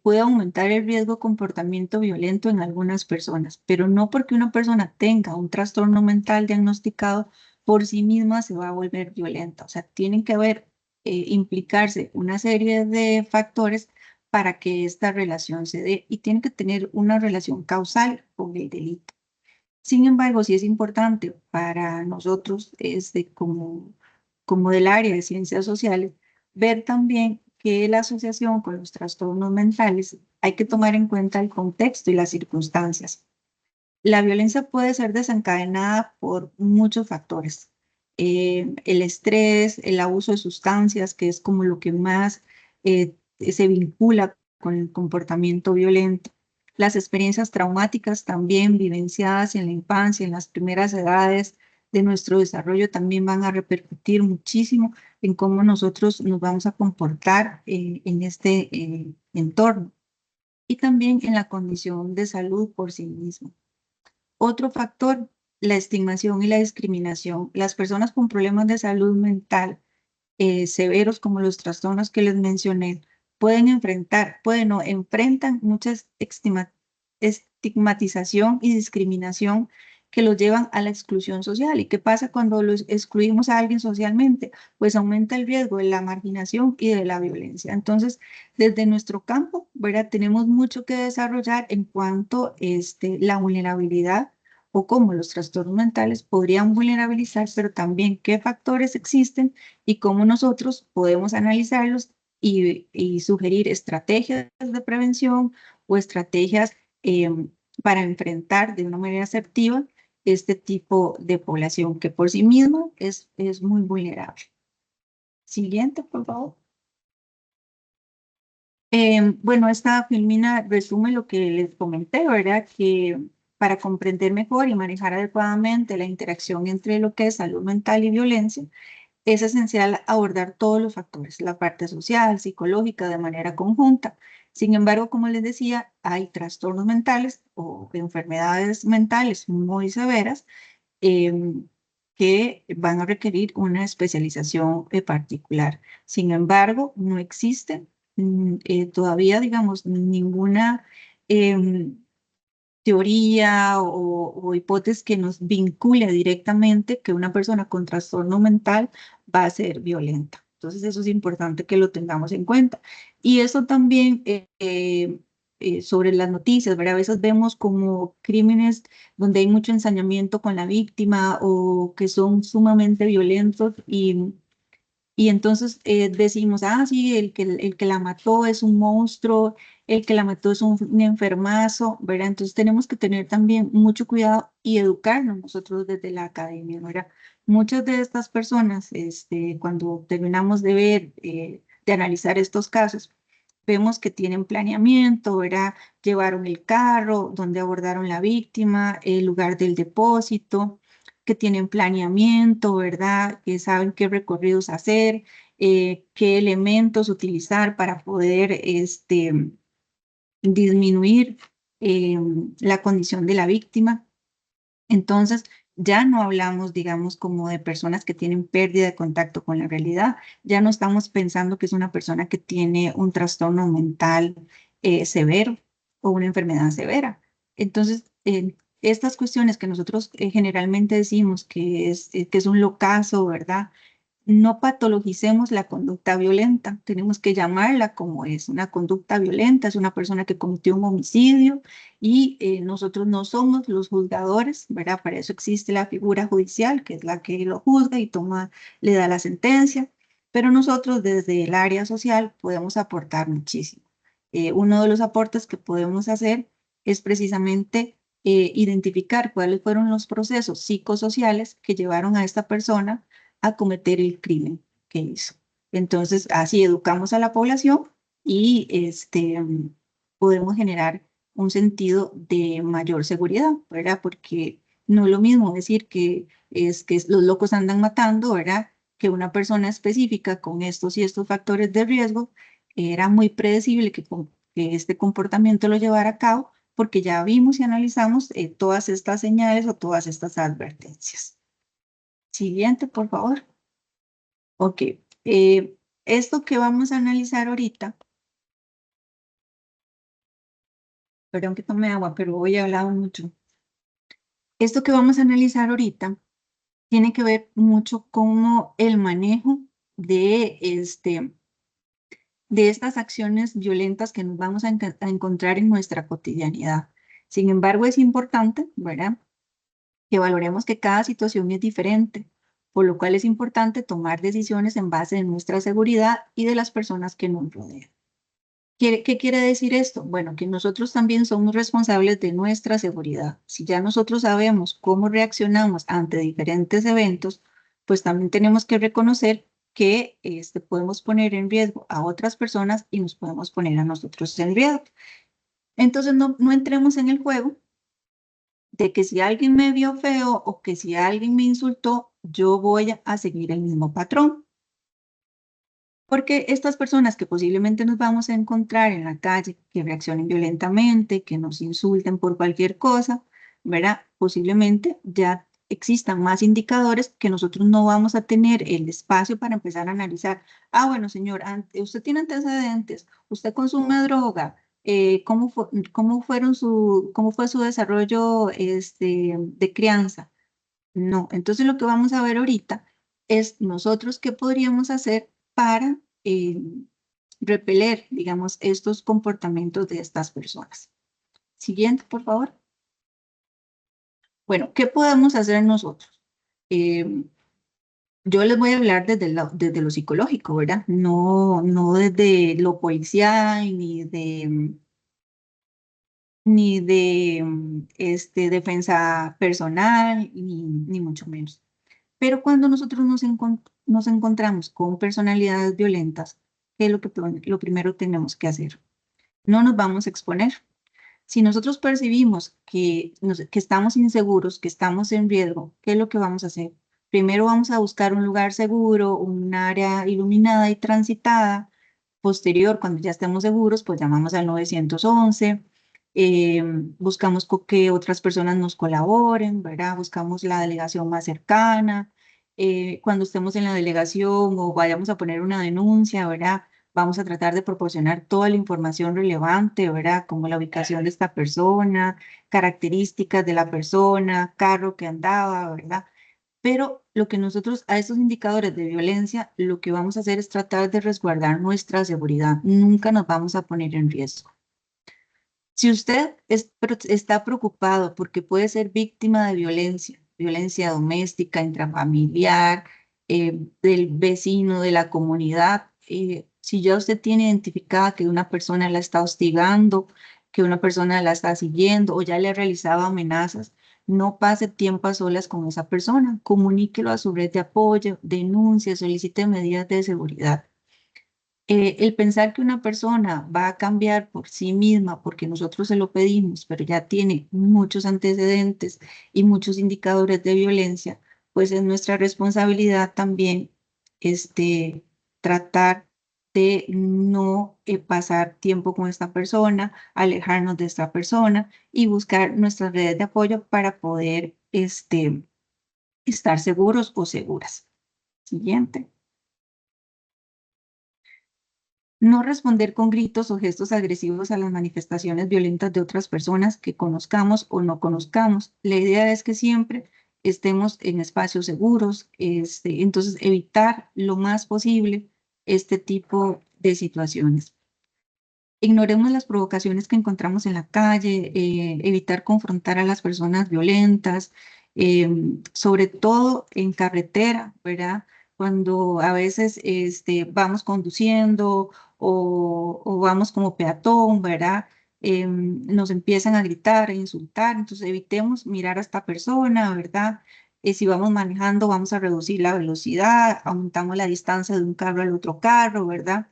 puede aumentar el riesgo de comportamiento violento en algunas personas, pero no porque una persona tenga un trastorno mental diagnosticado por sí misma se va a volver violenta. O sea, tienen que haber, implicarse una serie de factores para que esta relación se dé y tiene que tener una relación causal con el delito. Sin embargo, sí es importante para nosotros, como del área de ciencias sociales, ver también que la asociación con los trastornos mentales hay que tomar en cuenta el contexto y las circunstancias. La violencia puede ser desencadenada por muchos factores. El estrés, el abuso de sustancias, que es como lo que más se vincula con el comportamiento violento. Las experiencias traumáticas también vivenciadas en la infancia, en las primeras edades de nuestro desarrollo, también van a repercutir muchísimo en cómo nosotros nos vamos a comportar en este entorno y también en la condición de salud por sí mismo. Otro factor, la estigmación y la discriminación. Las personas con problemas de salud mental severos como los trastornos que les mencioné pueden enfrentar, no, enfrentan mucha estigmatización y discriminación que los llevan a la exclusión social. ¿Y qué pasa cuando los excluimos a alguien socialmente? Pues aumenta el riesgo de la marginación y de la violencia. Entonces, desde nuestro campo, ¿verdad? Tenemos mucho que desarrollar en cuanto a la vulnerabilidad o cómo los trastornos mentales podrían vulnerabilizar, pero también qué factores existen y cómo nosotros podemos analizarlos y sugerir estrategias de prevención o estrategias para enfrentar de una manera asertiva este tipo de población que por sí misma es muy vulnerable. Siguiente, por favor. Bueno, esta filmina resume lo que les comenté, ¿verdad? Que para comprender mejor y manejar adecuadamente la interacción entre lo que es salud mental y violencia, es esencial abordar todos los factores, la parte social, psicológica, de manera conjunta. Sin embargo, como les decía, hay trastornos mentales o enfermedades mentales muy severas que van a requerir una especialización particular. Sin embargo, no existe todavía, digamos, ninguna teoría o hipótesis que nos vincule directamente que una persona con trastorno mental va a ser violenta. Entonces, eso es importante que lo tengamos en cuenta. Y eso también sobre las noticias, ¿verdad? A veces vemos como crímenes donde hay mucho ensañamiento con la víctima o que son sumamente violentos y entonces decimos, ah, sí, el que la mató es un monstruo, el que la mató es un enfermazo, ¿verdad? Entonces tenemos que tener también mucho cuidado y educarnos nosotros desde la academia, ¿verdad? Muchas de estas personas, cuando terminamos de ver, de analizar estos casos, vemos que tienen planeamiento, ¿verdad? Llevaron el carro, donde abordaron la víctima, el lugar del depósito, que tienen planeamiento, ¿verdad? Que saben qué recorridos hacer, qué elementos utilizar para poder disminuir la condición de la víctima. Entonces, ya no hablamos, digamos, como de personas que tienen pérdida de contacto con la realidad. Ya no estamos pensando que es una persona que tiene un trastorno mental severo o una enfermedad severa. Entonces, estas cuestiones que nosotros generalmente decimos que es un locazo, ¿verdad? No patologicemos la conducta violenta, tenemos que llamarla como es, una conducta violenta, es una persona que cometió un homicidio y nosotros no somos los juzgadores, ¿verdad? Para eso existe la figura judicial, que es la que lo juzga y le da la sentencia, pero nosotros desde el área social podemos aportar muchísimo. Uno de los aportes que podemos hacer es precisamente identificar cuáles fueron los procesos psicosociales que llevaron a esta persona a cometer el crimen que hizo. Entonces, así educamos a la población y podemos generar un sentido de mayor seguridad, ¿verdad? Porque no es lo mismo decir que los locos andan matando, ¿verdad? Que una persona específica con estos y estos factores de riesgo era muy predecible que este comportamiento lo llevara a cabo porque ya vimos y analizamos todas estas señales o todas estas advertencias. Siguiente, por favor. Ok. Esto que vamos a analizar ahorita, perdón que tome agua, pero hoy he hablado mucho. Esto que vamos a analizar ahorita tiene que ver mucho con el manejo de, de estas acciones violentas que nos vamos a encontrar en nuestra cotidianidad. Sin embargo, es importante, ¿verdad?, que valoremos que cada situación es diferente, por lo cual es importante tomar decisiones en base de nuestra seguridad y de las personas que nos rodean. ¿Qué quiere decir esto? Bueno, que nosotros también somos responsables de nuestra seguridad. Si ya nosotros sabemos cómo reaccionamos ante diferentes eventos, pues también tenemos que reconocer que podemos poner en riesgo a otras personas y nos podemos poner a nosotros en riesgo. Entonces, no entremos en el juego de que si alguien me vio feo o que si alguien me insultó, yo voy a seguir el mismo patrón. Porque estas personas que posiblemente nos vamos a encontrar en la calle, que reaccionen violentamente, que nos insulten por cualquier cosa, ¿verdad? Posiblemente ya existan más indicadores que nosotros no vamos a tener el espacio para empezar a analizar. Ah, bueno, señor, usted tiene antecedentes, usted consume droga, ¿cómo fue su desarrollo de crianza? No, entonces lo que vamos a ver ahorita es nosotros qué podríamos hacer para repeler, digamos, estos comportamientos de estas personas. Siguiente, por favor. Bueno, ¿qué podemos hacer nosotros? Yo les voy a hablar desde lo psicológico, ¿verdad? No desde lo policial, ni de defensa personal, ni mucho menos. Pero cuando nosotros nos encontramos con personalidades violentas, ¿qué es lo primero que tenemos que hacer? No nos vamos a exponer. Si nosotros percibimos que estamos inseguros, que estamos en riesgo, ¿qué es lo que vamos a hacer? Primero vamos a buscar un lugar seguro, un área iluminada y transitada. Posterior, cuando ya estemos seguros, pues llamamos al 911, buscamos que otras personas nos colaboren, ¿verdad? Buscamos la delegación más cercana. Cuando estemos en la delegación o vayamos a poner una denuncia, ¿verdad? Vamos a tratar de proporcionar toda la información relevante, ¿verdad? Como la ubicación de esta persona, características de la persona, carro que andaba, ¿verdad? Pero lo que nosotros a estos indicadores de violencia, lo que vamos a hacer es tratar de resguardar nuestra seguridad. Nunca nos vamos a poner en riesgo. Si usted está preocupado porque puede ser víctima de violencia doméstica, intrafamiliar, del vecino, de la comunidad, si ya usted tiene identificada que una persona la está hostigando, que una persona la está siguiendo o ya le ha realizado amenazas, no pase tiempo a solas con esa persona. Comuníquelo a su red de apoyo, denuncie, solicite medidas de seguridad. El pensar que una persona va a cambiar por sí misma porque nosotros se lo pedimos, pero ya tiene muchos antecedentes y muchos indicadores de violencia, pues es nuestra responsabilidad también tratar de no pasar tiempo con esta persona, alejarnos de esta persona y buscar nuestras redes de apoyo para poder estar seguros o seguras. Siguiente. No responder con gritos o gestos agresivos a las manifestaciones violentas de otras personas que conozcamos o no conozcamos. La idea es que siempre estemos en espacios seguros, entonces evitar lo más posible este tipo de situaciones. Ignoremos las provocaciones que encontramos en la calle, evitar confrontar a las personas violentas, sobre todo en carretera, ¿verdad? Cuando a veces vamos conduciendo o vamos como peatón, ¿verdad? Nos empiezan a gritar, a insultar, entonces evitemos mirar a esta persona, ¿verdad? Si vamos manejando, vamos a reducir la velocidad, aumentamos la distancia de un carro al otro carro, ¿verdad?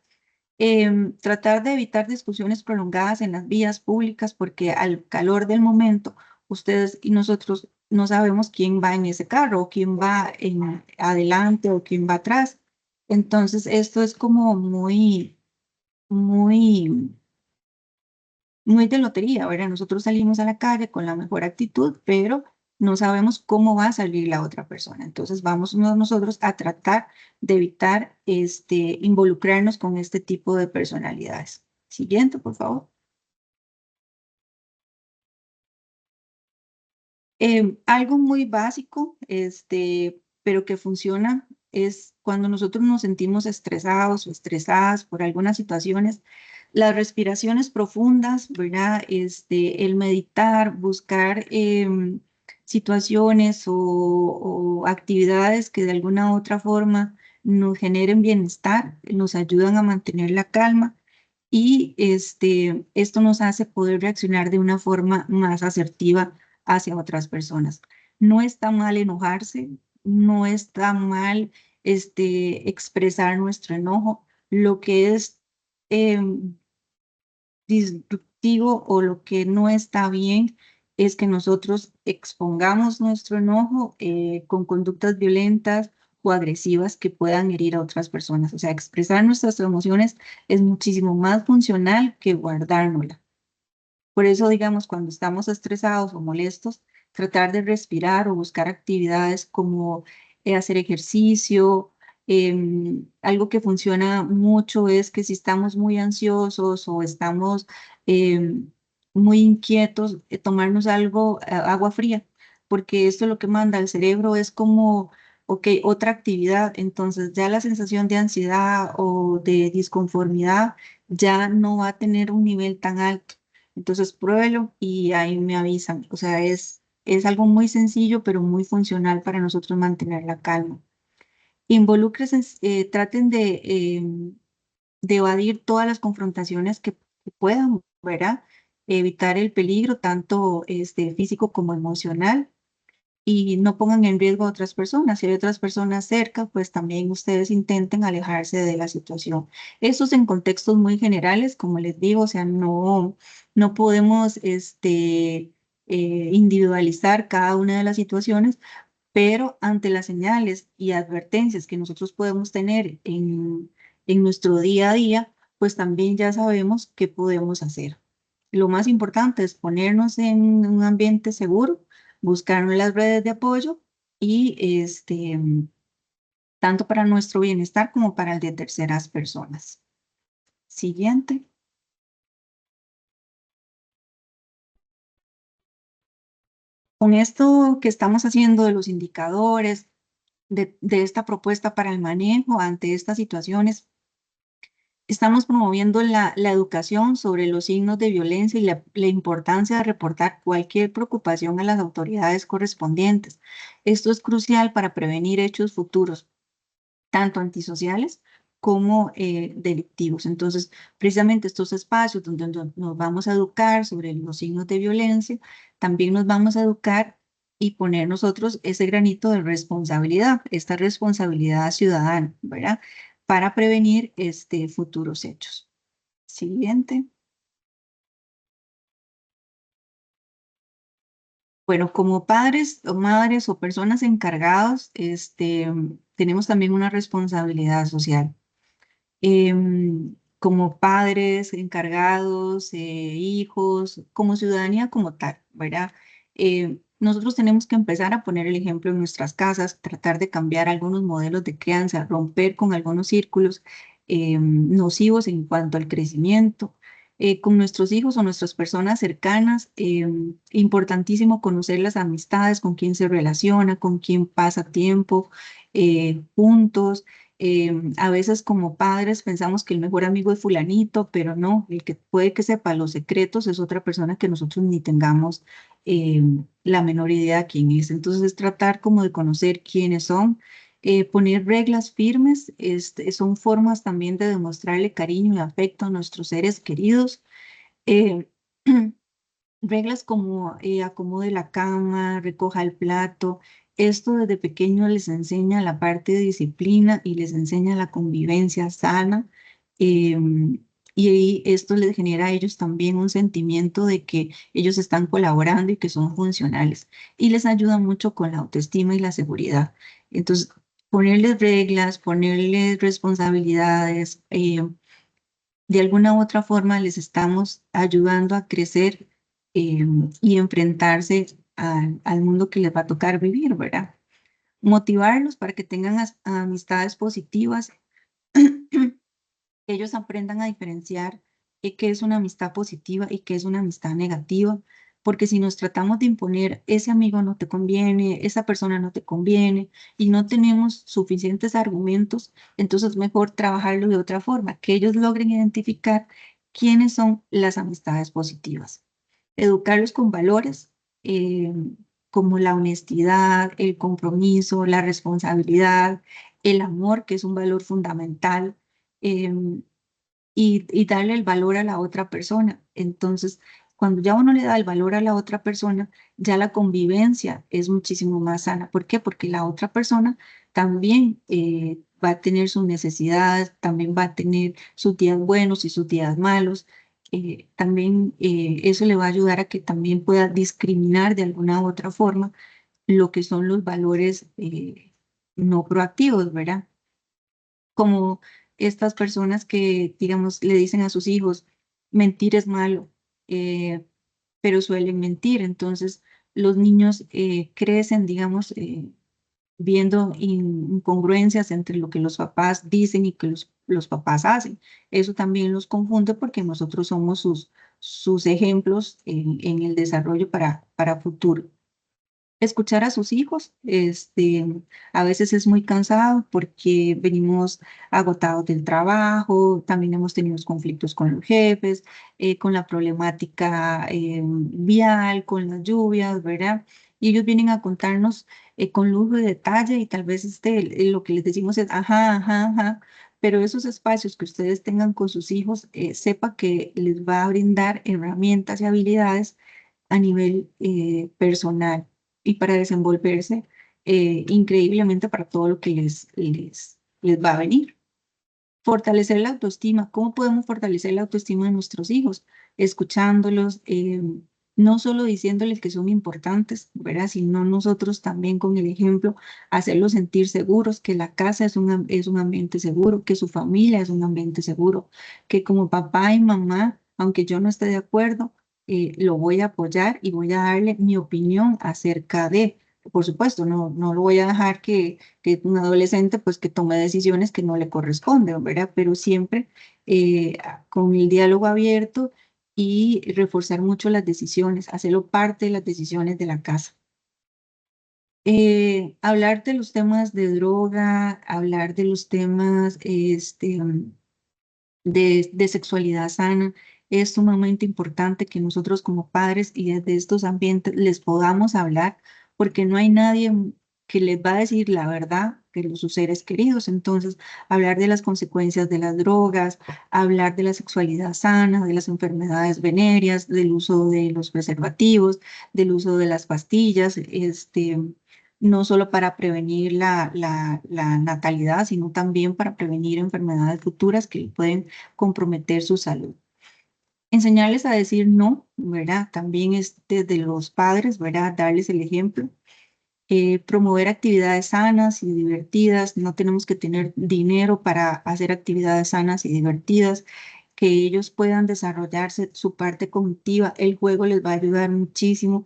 Tratar de evitar discusiones prolongadas en las vías públicas porque al calor del momento, ustedes y nosotros no sabemos quién va en ese carro o quién va en adelante o quién va atrás. Entonces, esto es como muy, muy de lotería, ¿verdad? Nosotros salimos a la calle con la mejor actitud, pero no sabemos cómo va a salir la otra persona. Entonces vamos nosotros a tratar de evitar involucrarnos con este tipo de personalidades. Siguiente, por favor. Algo muy básico, pero que funciona es cuando nosotros nos sentimos estresados o estresadas por algunas situaciones, las respiraciones profundas, ¿verdad? El meditar, buscar situaciones o actividades que de alguna u otra forma nos generen bienestar, nos ayudan a mantener la calma y esto nos hace poder reaccionar de una forma más asertiva hacia otras personas. No está mal enojarse, no está mal expresar nuestro enojo. Lo que es disruptivo o lo que no está bien es que nosotros expongamos nuestro enojo con conductas violentas o agresivas que puedan herir a otras personas. O sea, expresar nuestras emociones es muchísimo más funcional que guardárnosla. Por eso, digamos, cuando estamos estresados o molestos, tratar de respirar o buscar actividades como hacer ejercicio. Algo que funciona mucho es que si estamos muy ansiosos o estamos muy inquietos, tomarnos algo, agua fría, porque esto lo que manda al cerebro es como, ok, otra actividad, entonces ya la sensación de ansiedad o de disconformidad ya no va a tener un nivel tan alto. Entonces pruébelo y ahí me avisan. O sea, es algo muy sencillo, pero muy funcional para nosotros mantener la calma. Involúcrense, traten de evadir todas las confrontaciones que puedan, ¿verdad? Evitar el peligro, tanto físico como emocional, y no pongan en riesgo a otras personas. Si hay otras personas cerca, pues también ustedes intenten alejarse de la situación. Eso es en contextos muy generales, como les digo, o sea, no podemos individualizar cada una de las situaciones, pero ante las señales y advertencias que nosotros podemos tener en nuestro día a día, pues también ya sabemos qué podemos hacer. Lo más importante es ponernos en un ambiente seguro, buscar las redes de apoyo y tanto para nuestro bienestar como para el de terceras personas. Siguiente. Con esto que estamos haciendo de los indicadores, de esta propuesta para el manejo ante estas situaciones, estamos promoviendo la educación sobre los signos de violencia y la importancia de reportar cualquier preocupación a las autoridades correspondientes. Esto es crucial para prevenir hechos futuros, tanto antisociales como delictivos. Entonces, precisamente estos espacios donde nos vamos a educar sobre los signos de violencia, también nos vamos a educar y poner nosotros ese granito de responsabilidad, esta responsabilidad ciudadana, ¿verdad? Para prevenir futuros hechos. Siguiente. Bueno, como padres o madres o personas encargados, tenemos también una responsabilidad social. Como padres encargados, hijos, como ciudadanía como tal, ¿verdad? Nosotros tenemos que empezar a poner el ejemplo en nuestras casas, tratar de cambiar algunos modelos de crianza, romper con algunos círculos nocivos en cuanto al crecimiento. Con nuestros hijos o nuestras personas cercanas, importantísimo conocer las amistades, con quién se relaciona, con quién pasa tiempo juntos. A veces como padres pensamos que el mejor amigo es fulanito, pero no, el que puede que sepa los secretos es otra persona que nosotros ni tengamos la menor idea de quién es. Entonces es tratar como de conocer quiénes son, poner reglas firmes, son formas también de demostrarle cariño y afecto a nuestros seres queridos. Eh, Reglas como acomode la cama, recoja el plato. Esto desde pequeño les enseña la parte de disciplina y les enseña la convivencia sana. Y esto les genera a ellos también un sentimiento de que ellos están colaborando y que son funcionales. Y les ayuda mucho con la autoestima y la seguridad. Entonces, ponerles reglas, ponerles responsabilidades, de alguna u otra forma les estamos ayudando a crecer y enfrentarse al mundo que les va a tocar vivir, ¿verdad? Motivarlos para que tengan amistades positivas, ellos aprendan a diferenciar qué es una amistad positiva y qué es una amistad negativa, porque si nos tratamos de imponer, ese amigo no te conviene, esa persona no te conviene, y no tenemos suficientes argumentos, entonces mejor trabajarlo de otra forma, que ellos logren identificar quiénes son las amistades positivas. Educarlos con valores eh, como la honestidad, el compromiso, la responsabilidad, el amor, que es un valor fundamental, em, y darle el valor a la otra persona. Entonces, cuando ya uno le da el valor a la otra persona, ya la convivencia es muchísimo más sana. ¿Por qué? Porque la otra persona también va a tener sus necesidades, también va a tener sus días buenos y sus días malos. También eso le va a ayudar a que también pueda discriminar de alguna u otra forma lo que son los valores no proactivos, ¿verdad? Como estas personas que, digamos, le dicen a sus hijos, mentir es malo, pero suelen mentir. Entonces, los niños crecen, digamos, viendo incongruencias entre lo que los papás dicen y que los papás hacen. Eso también los confunde porque nosotros somos sus ejemplos en el desarrollo para futuro. Escuchar a sus hijos, a veces es muy cansado porque venimos agotados del trabajo, también hemos tenido conflictos con los jefes, con la problemática vial, con las lluvias, ¿verdad? Y ellos vienen a contarnos con lujo de detalle y tal vez lo que les decimos es, ajá, ajá, ajá, pero esos espacios que ustedes tengan con sus hijos, sepa que les va a brindar herramientas y habilidades a nivel personal y para desenvolverse increíblemente para todo lo que les va a venir. Fortalecer la autoestima. ¿Cómo podemos fortalecer la autoestima de nuestros hijos? Escuchándolos, no solo diciéndoles que son importantes, ¿verdad? Sino nosotros también con el ejemplo, hacerlos sentir seguros, que la casa es un ambiente seguro, que su familia es un ambiente seguro, que como papá y mamá, aunque yo no esté de acuerdo, lo voy a apoyar y voy a darle mi opinión acerca de, por supuesto, no lo voy a dejar que un adolescente pues que tome decisiones que no le corresponden, ¿verdad? Pero siempre con el diálogo abierto y reforzar mucho las decisiones, hacerlo parte de las decisiones de la casa. Hablar de los temas de droga, hablar de los temas de sexualidad sana, es sumamente importante que nosotros como padres y desde estos ambientes les podamos hablar, porque no hay nadie que les va a decir la verdad que sus seres queridos. Entonces, hablar de las consecuencias de las drogas, hablar de la sexualidad sana, de las enfermedades venéreas, del uso de los preservativos, del uso de las pastillas, no solo para prevenir la natalidad, sino también para prevenir enfermedades futuras que pueden comprometer su salud. Enseñarles a decir no, ¿verdad? También es desde los padres, ¿verdad? Darles el ejemplo. Promover actividades sanas y divertidas. No tenemos que tener dinero para hacer actividades sanas y divertidas. Que ellos puedan desarrollarse su parte cognitiva. El juego les va a ayudar muchísimo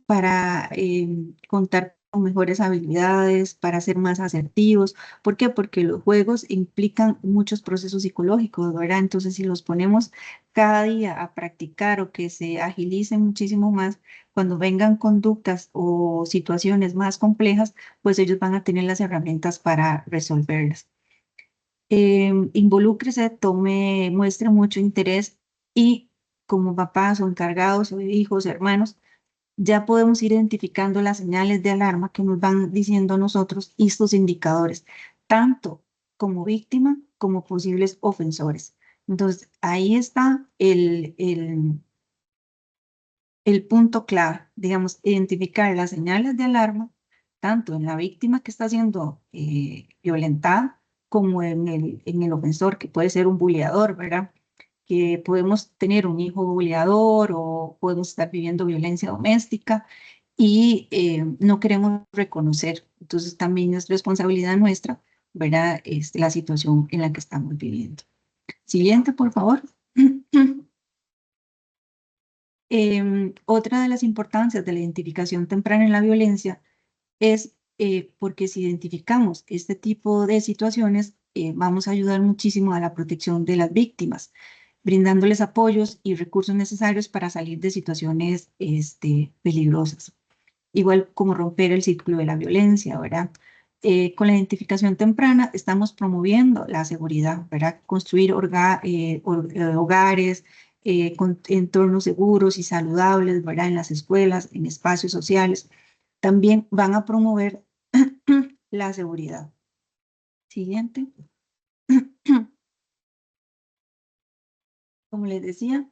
para contar con mejores habilidades, para ser más asertivos. ¿Por qué? Porque los juegos implican muchos procesos psicológicos, ¿verdad? Entonces, si los ponemos cada día a practicar o que se agilicen muchísimo más, cuando vengan conductas o situaciones más complejas, pues ellos van a tener las herramientas para resolverlas. Involúcrese, muestre mucho interés y como papás o encargados o hijos, hermanos, ya podemos ir identificando las señales de alarma que nos van diciendo a nosotros estos indicadores, tanto como víctima como posibles ofensores. Entonces, ahí está el punto clave, digamos, identificar las señales de alarma, tanto en la víctima que está siendo violentada, como en el ofensor, que puede ser un buleador, ¿verdad? Que podemos tener un hijo buleador o podemos estar viviendo violencia doméstica y no queremos reconocer. Entonces también es responsabilidad nuestra, ¿verdad? La situación en la que estamos viviendo. Siguiente, por favor. Otra de las importancias de la identificación temprana en la violencia es porque si identificamos este tipo de situaciones, vamos a ayudar muchísimo a la protección de las víctimas, brindándoles apoyos y recursos necesarios para salir de situaciones peligrosas. Igual como romper el círculo de la violencia, ¿verdad? Con la identificación temprana estamos promoviendo la seguridad, ¿verdad? Construir hogares con entornos seguros y saludables, ¿verdad? En las escuelas, en espacios sociales, también van a promover la seguridad. Siguiente. Como les decía,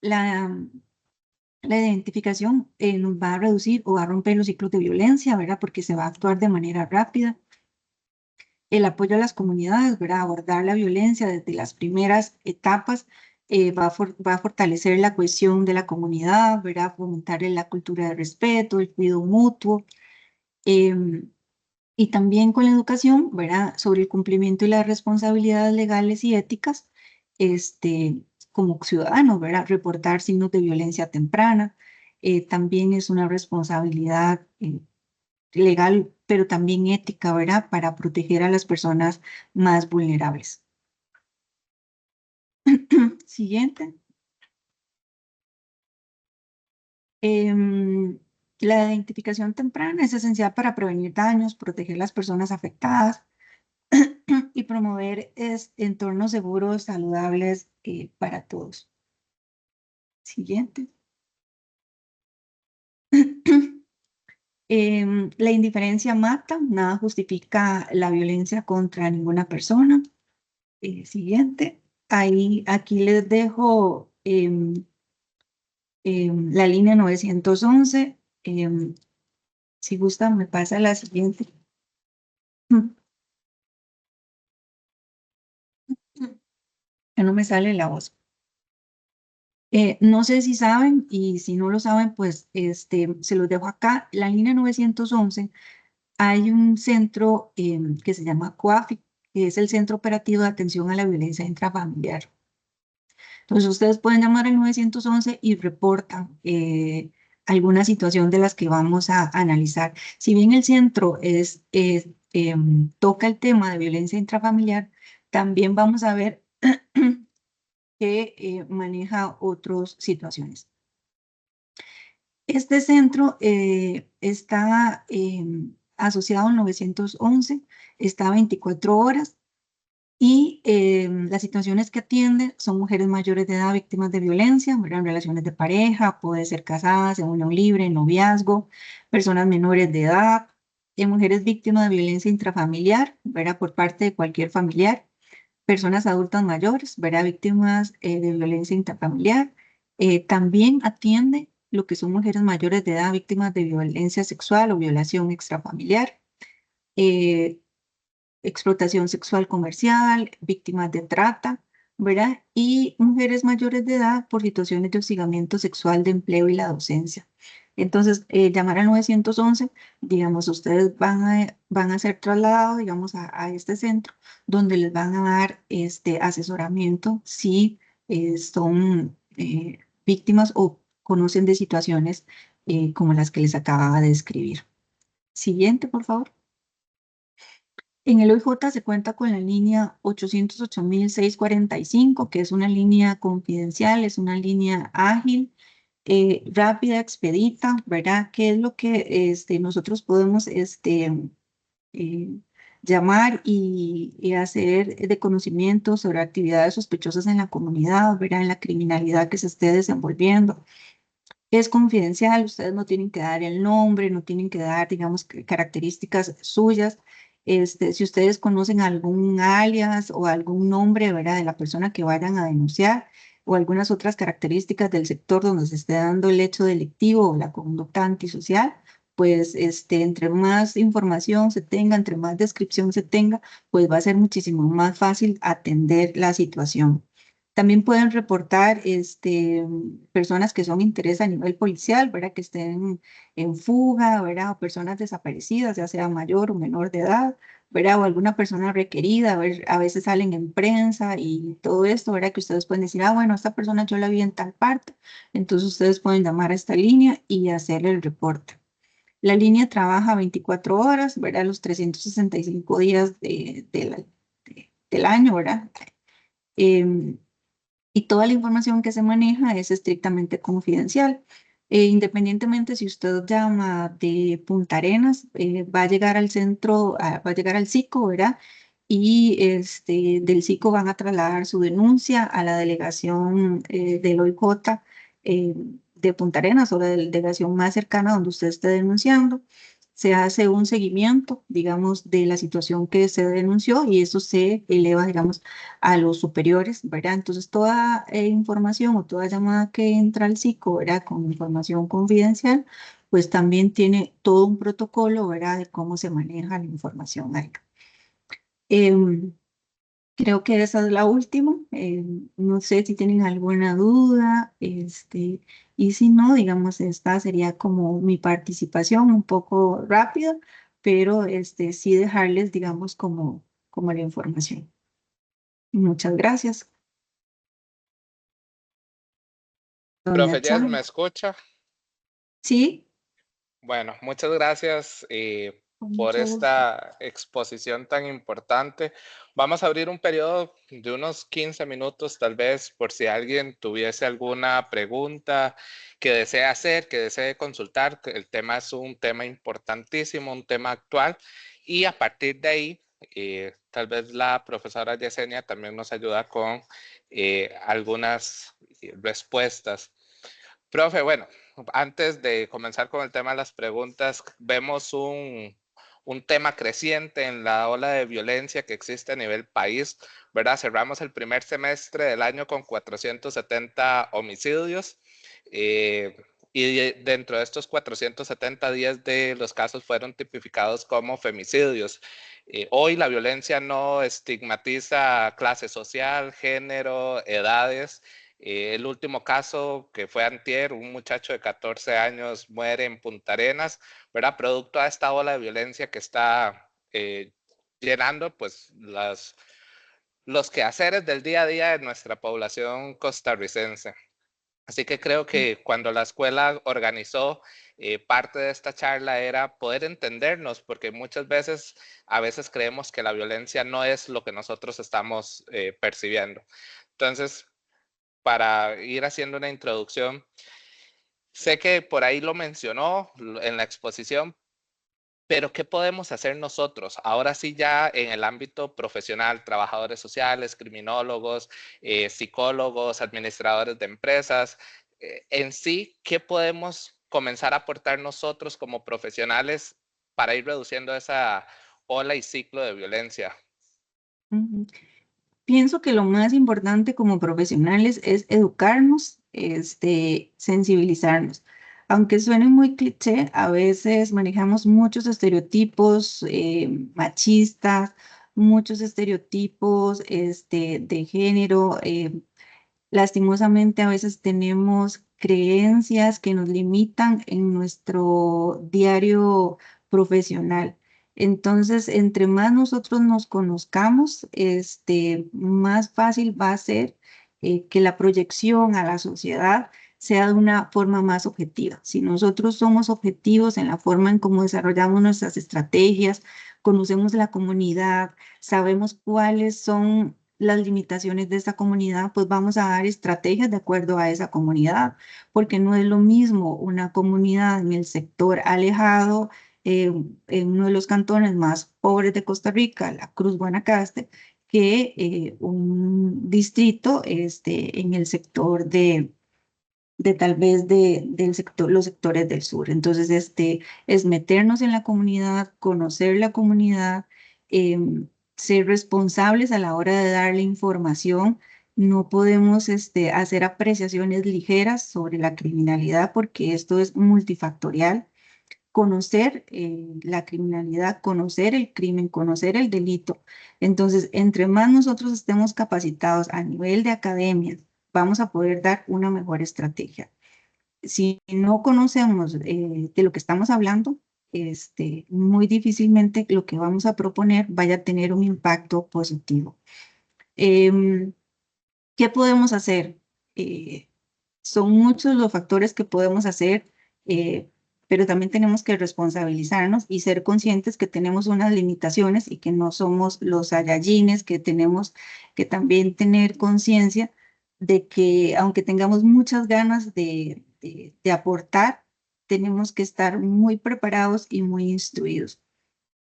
la identificación nos va a reducir o va a romper los ciclos de violencia, ¿verdad? Porque se va a actuar de manera rápida. El apoyo a las comunidades, ¿verdad? Abordar la violencia desde las primeras etapas va a fortalecer la cohesión de la comunidad, ¿verdad? Fomentar la cultura de respeto, el cuidado mutuo. Y también con la educación, ¿verdad? Sobre el cumplimiento y las responsabilidades legales y éticas, como ciudadanos, ¿verdad? Reportar signos de violencia temprana. También es una responsabilidad legal, pero también ética, ¿verdad? Para proteger a las personas más vulnerables. Siguiente. La identificación temprana es esencial para prevenir daños, proteger las personas afectadas y promover entornos seguros, saludables para todos. Siguiente. La indiferencia mata, nada justifica la violencia contra ninguna persona. Siguiente. Aquí les dejo la línea 911. Si gustan, me pasa la siguiente. Ya no me sale la voz. No sé si saben, y si no lo saben, pues se los dejo acá. La línea 911, hay un centro que se llama COAFI, que es el Centro Operativo de Atención a la Violencia Intrafamiliar. Entonces, ustedes pueden llamar al 911 y reportan alguna situación de las que vamos a analizar. Si bien el centro toca el tema de violencia intrafamiliar, también vamos a ver que maneja otras situaciones. Este centro está asociado al 911, está 24 horas y las situaciones que atiende son mujeres mayores de edad víctimas de violencia, ¿verdad? En relaciones de pareja, puede ser casadas, en unión libre, en noviazgo, personas menores de edad, mujeres víctimas de violencia intrafamiliar, ¿verdad? Por parte de cualquier familiar, personas adultas mayores, ¿verdad? Víctimas de violencia intrafamiliar. También atiende lo que son mujeres mayores de edad víctimas de violencia sexual o violación extrafamiliar, eh, explotación sexual comercial, víctimas de trata, ¿verdad? Y mujeres mayores de edad por situaciones de hostigamiento sexual de empleo y la docencia. Entonces, llamar al 911, digamos, ustedes van a ser trasladados, digamos, a este centro, donde les van a dar este asesoramiento si son víctimas o conocen de situaciones como las que les acababa de describir. Siguiente, por favor. En el OIJ se cuenta con la línea 808.645, que es una línea confidencial, es una línea ágil, rápida, expedita, ¿verdad? ¿Qué es lo que nosotros podemos eh, llamar y hacer de conocimiento sobre actividades sospechosas en la comunidad, ¿verdad? En la criminalidad que se esté desenvolviendo? Es confidencial, ustedes no tienen que dar el nombre, no tienen que dar, digamos, características suyas. Si ustedes conocen algún alias o algún nombre, ¿verdad? De la persona que vayan a denunciar o algunas otras características del sector donde se esté dando el hecho delictivo o la conducta antisocial, pues entre más información se tenga, entre más descripción se tenga, pues va a ser muchísimo más fácil atender la situación. También pueden reportar personas que son interés a nivel policial, ¿verdad? Que estén en fuga, ¿verdad? O personas desaparecidas, ya sea mayor o menor de edad, ¿verdad? O alguna persona requerida, a veces salen en prensa y todo esto, ¿verdad? Que ustedes pueden decir, ah, bueno, esta persona yo la vi en tal parte. Entonces ustedes pueden llamar a esta línea y hacer el reporte. La línea trabaja 24 horas, ¿verdad? Los 365 días del año, ¿verdad? Em, y toda la información que se maneja es estrictamente confidencial. Independientemente si usted llama de Punta Arenas, va a llegar al centro, va a llegar al SICO, ¿verdad? Y del SICO van a trasladar su denuncia a la delegación del OIJ de Punta Arenas o la delegación más cercana donde usted esté denunciando. Se hace un seguimiento, digamos, de la situación que se denunció y eso se eleva, digamos, a los superiores, ¿verdad? Entonces, toda información o toda llamada que entra al psico, ¿verdad? Con información confidencial, pues también tiene todo un protocolo, ¿verdad? De cómo se maneja la información ahí. Em, Creo que esa es la última. No sé si tienen alguna duda, y si no, digamos, esta sería como mi participación un poco rápida, pero sí dejarles, digamos, como la información. Muchas gracias. doña Profe Jess, Charo. ¿me escucha? Sí, Bueno, muchas gracias con por mucho gusto. esta exposición tan importante. Vamos a abrir un periodo de unos 15 minutos, tal vez, por si alguien tuviese alguna pregunta que desee hacer, que desee consultar. Que el tema es un tema importantísimo, un tema actual, y a partir de ahí, tal vez la profesora Yesenia también nos ayuda con algunas respuestas. Profe, bueno, antes de comenzar con el tema de las preguntas, vemos un tema creciente en la ola de violencia que existe a nivel país, ¿verdad? Cerramos el primer semestre del año con 470 homicidios y dentro de estos 470, 10 de los casos fueron tipificados como femicidios. Hoy la violencia no estigmatiza clase social, género, edades. El último caso que fue antier, un muchacho de 14 años muere en Punta Arenas, ¿verdad? Producto de esta ola de violencia que está llenando pues los quehaceres del día a día de nuestra población costarricense. Así que creo que cuando la escuela organizó parte de esta charla era poder entendernos, porque muchas veces, a veces creemos que la violencia no es lo que nosotros estamos percibiendo. Entonces, para ir haciendo una introducción, sé que por ahí lo mencionó en la exposición, pero ¿qué podemos hacer nosotros? Ahora sí ya en el ámbito profesional, trabajadores sociales, criminólogos, psicólogos, administradores de empresas, en sí, ¿qué podemos comenzar a aportar nosotros como profesionales para ir reduciendo esa ola y ciclo de violencia? Ujú. Pienso que lo más importante como profesionales es educarnos, sensibilizarnos. Aunque suene muy cliché, a veces manejamos muchos estereotipos machistas, muchos estereotipos de género. Lastimosamente, a veces tenemos creencias que nos limitan en nuestro diario profesional. Entonces, entre más nosotros nos conozcamos, más fácil va a ser que la proyección a la sociedad sea de una forma más objetiva. Si nosotros somos objetivos en la forma en cómo desarrollamos nuestras estrategias, conocemos la comunidad, sabemos cuáles son las limitaciones de esta comunidad, pues vamos a dar estrategias de acuerdo a esa comunidad, porque no es lo mismo una comunidad en el sector alejado, en uno de los cantones más pobres de Costa Rica, la Cruz Guanacaste, que un distrito en el sector de tal vez del sector, los sectores del sur. Entonces, es meternos en la comunidad, conocer la comunidad, ser responsables a la hora de darle información. No podemos hacer apreciaciones ligeras sobre la criminalidad porque esto es multifactorial. Conocer la criminalidad, conocer el crimen, conocer el delito. Entonces, entre más nosotros estemos capacitados a nivel de academia, vamos a poder dar una mejor estrategia. Si no conocemos de lo que estamos hablando, muy difícilmente lo que vamos a proponer vaya a tener un impacto positivo. ¿Qué podemos hacer? Son muchos los factores que podemos hacer, pero también tenemos que responsabilizarnos y ser conscientes que tenemos unas limitaciones y que no somos los Saiyajines, que tenemos que también tener conciencia de que aunque tengamos muchas ganas de aportar, tenemos que estar muy preparados y muy instruidos.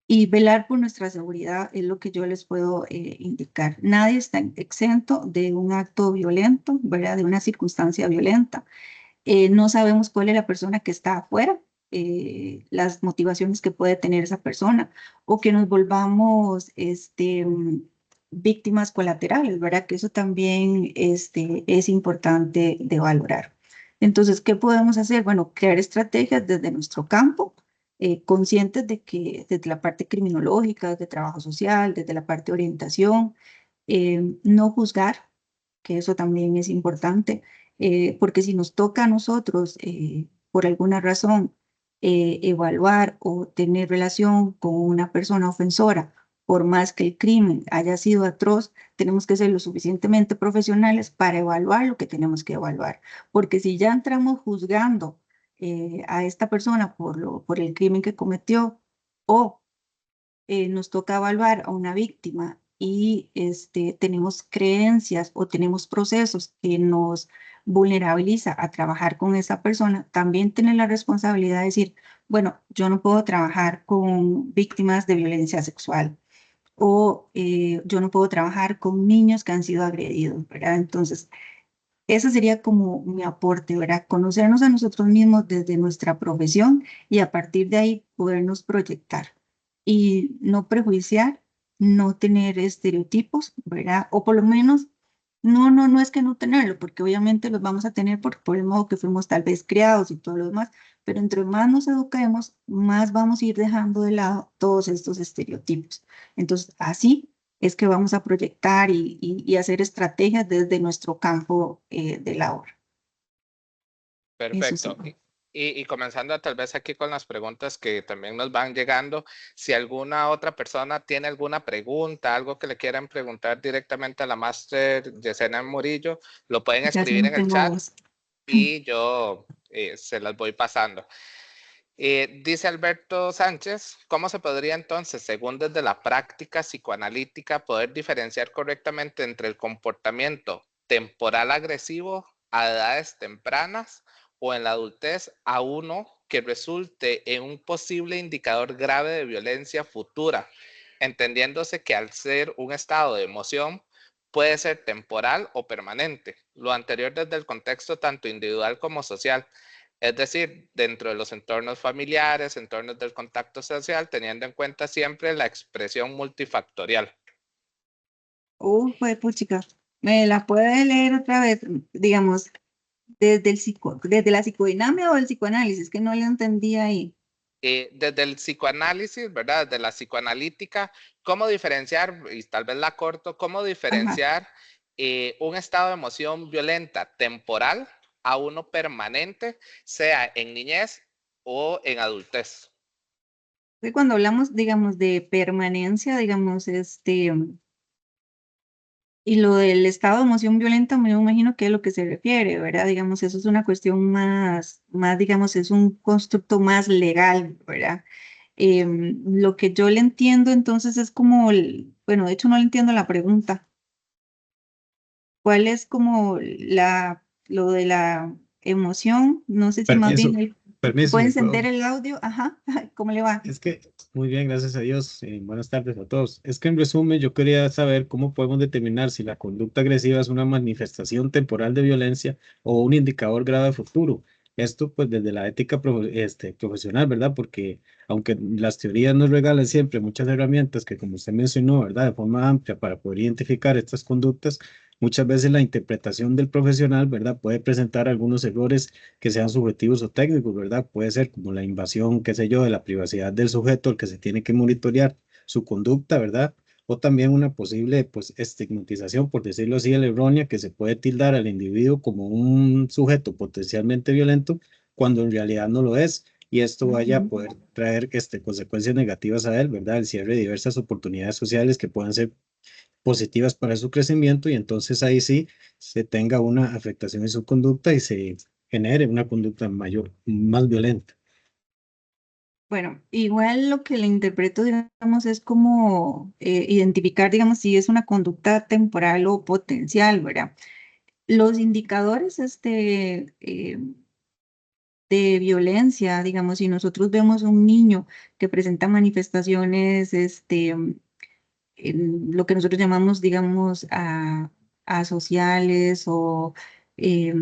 Y velar por nuestra seguridad es lo que yo les puedo indicar. Nadie está exento de un acto violento, ¿verdad? De una circunstancia violenta. No sabemos cuál es la persona que está afuera, las motivaciones que puede tener esa persona, o que nos volvamos víctimas colaterales, ¿verdad? Que eso también es importante de valorar. Entonces, ¿qué podemos hacer? Bueno, crear estrategias desde nuestro campo, conscientes de que desde la parte criminológica, desde trabajo social, desde la parte de orientación, no juzgar, que eso también es importante, porque si nos toca a nosotros, por alguna razón, evaluar o tener relación con una persona ofensora por más que el crimen haya sido atroz, tenemos que ser lo suficientemente profesionales para evaluar lo que tenemos que evaluar. Porque si ya entramos juzgando a esta persona por el crimen que cometió o nos toca evaluar a una víctima y tenemos creencias o tenemos procesos que nos vulnerabiliza a trabajar con esa persona, también tiene la responsabilidad de decir, bueno, yo no puedo trabajar con víctimas de violencia sexual o yo no puedo trabajar con niños que han sido agredidos, ¿verdad? Entonces, ese sería como mi aporte, ¿verdad? Conocernos a nosotros mismos desde nuestra profesión y a partir de ahí podernos proyectar y no prejuiciar, no tener estereotipos, ¿verdad? O por lo menos, no es que no tenerlo, porque obviamente los vamos a tener por el modo que fuimos tal vez criados y todo lo demás, pero entre más nos eduquemos, más vamos a ir dejando de lado todos estos estereotipos. Entonces, así es que vamos a proyectar y hacer estrategias desde nuestro campo de labor. Eso sí. Perfecto. Y comenzando tal vez aquí con las preguntas que también nos van llegando, si alguna otra persona tiene alguna pregunta, algo que le quieran preguntar directamente a la máster Yesenia Murillo, lo pueden Ya escribir no en el tengo chat voz. y yo se las voy pasando. Dice Alberto Sánchez, ¿cómo se podría entonces, según desde la práctica psicoanalítica, poder diferenciar correctamente entre el comportamiento temporal agresivo a edades tempranas o en la adultez a uno que resulte en un posible indicador grave de violencia futura, entendiéndose que al ser un estado de emoción puede ser temporal o permanente, lo anterior desde el contexto tanto individual como social? Es decir, dentro de los entornos familiares, entornos del contacto social, teniendo en cuenta siempre la expresión multifactorial. Pues puchica, ¿me la puede leer otra vez? Digamos, desde la psicodinamia o el psicoanálisis, que no le entendí ahí. Desde el psicoanálisis, ¿verdad? Desde la psicoanalítica, ¿cómo diferenciar, y tal vez la corto, cómo Ajá. diferenciar un estado de emoción violenta temporal a uno permanente, sea en niñez o en adultez? Que cuando hablamos, digamos, de permanencia, digamos, y lo del estado de emoción violenta, me imagino que es lo que se refiere, ¿verdad? Digamos, eso es una cuestión digamos, es un constructo más legal, ¿verdad? Lo que yo le entiendo entonces es como, bueno, de hecho no le entiendo la pregunta. ¿Cuál es como lo de la emoción? No sé si más Permiso, bien permiso, puede si puedo. encender el audio. Ajá, ¿cómo le va? Es que, muy bien, gracias a Dios. Buenas tardes a todos. Es que en resumen, yo quería saber cómo podemos determinar si la conducta agresiva es una manifestación temporal de violencia o un indicador grave de futuro. Esto, pues, desde la ética profesional, ¿verdad? Porque aunque las teorías nos regalan siempre muchas herramientas que, como usted mencionó, ¿verdad? De forma amplia para poder identificar estas conductas, muchas veces la interpretación del profesional, ¿verdad? Puede presentar algunos errores que sean subjetivos o técnicos, ¿verdad? Puede ser como la invasión, qué sé yo, de la privacidad del sujeto, al que se tiene que monitorear su conducta, ¿verdad? O también una posible, pues, estigmatización, por decirlo así, la errónea, que se puede tildar al individuo como un sujeto potencialmente violento, cuando en realidad no lo es. Y esto vaya a Ujú. poder traer consecuencias negativas a él, ¿verdad? El cierre de diversas oportunidades sociales que puedan ser positivas para su crecimiento y entonces ahí sí se tenga una afectación en su conducta y se genere una conducta mayor, más violenta. Bueno, igual lo que le interpreto, digamos, es como identificar, digamos, si es una conducta temporal o potencial, ¿verdad? Los indicadores de violencia, digamos, si nosotros vemos un niño que presenta manifestaciones, lo que nosotros llamamos, digamos, asociales o es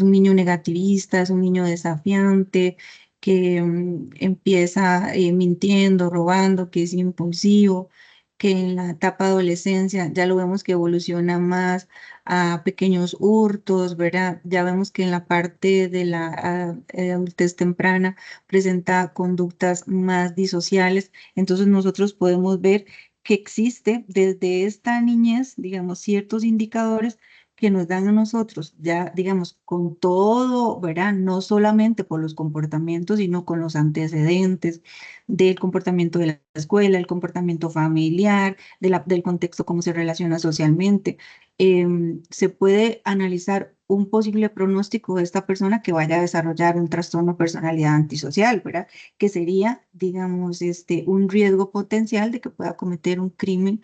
un niño negativista, es un niño desafiante, que empieza mintiendo, robando, que es impulsivo, que en la etapa de adolescencia ya lo vemos que evoluciona más a pequeños hurtos, ¿verdad? Ya vemos que en la parte de la adultez temprana presenta conductas más disociales. Entonces nosotros podemos ver que existe desde esta niñez, digamos, ciertos indicadores, que nos dan a nosotros, ya digamos, con todo, ¿verdad? No solamente por los comportamientos, sino con los antecedentes del comportamiento de la escuela, el comportamiento familiar, del contexto, cómo se relaciona socialmente. Se puede analizar un posible pronóstico de esta persona que vaya a desarrollar un trastorno de personalidad antisocial, ¿verdad? Que sería, digamos, un riesgo potencial de que pueda cometer un crimen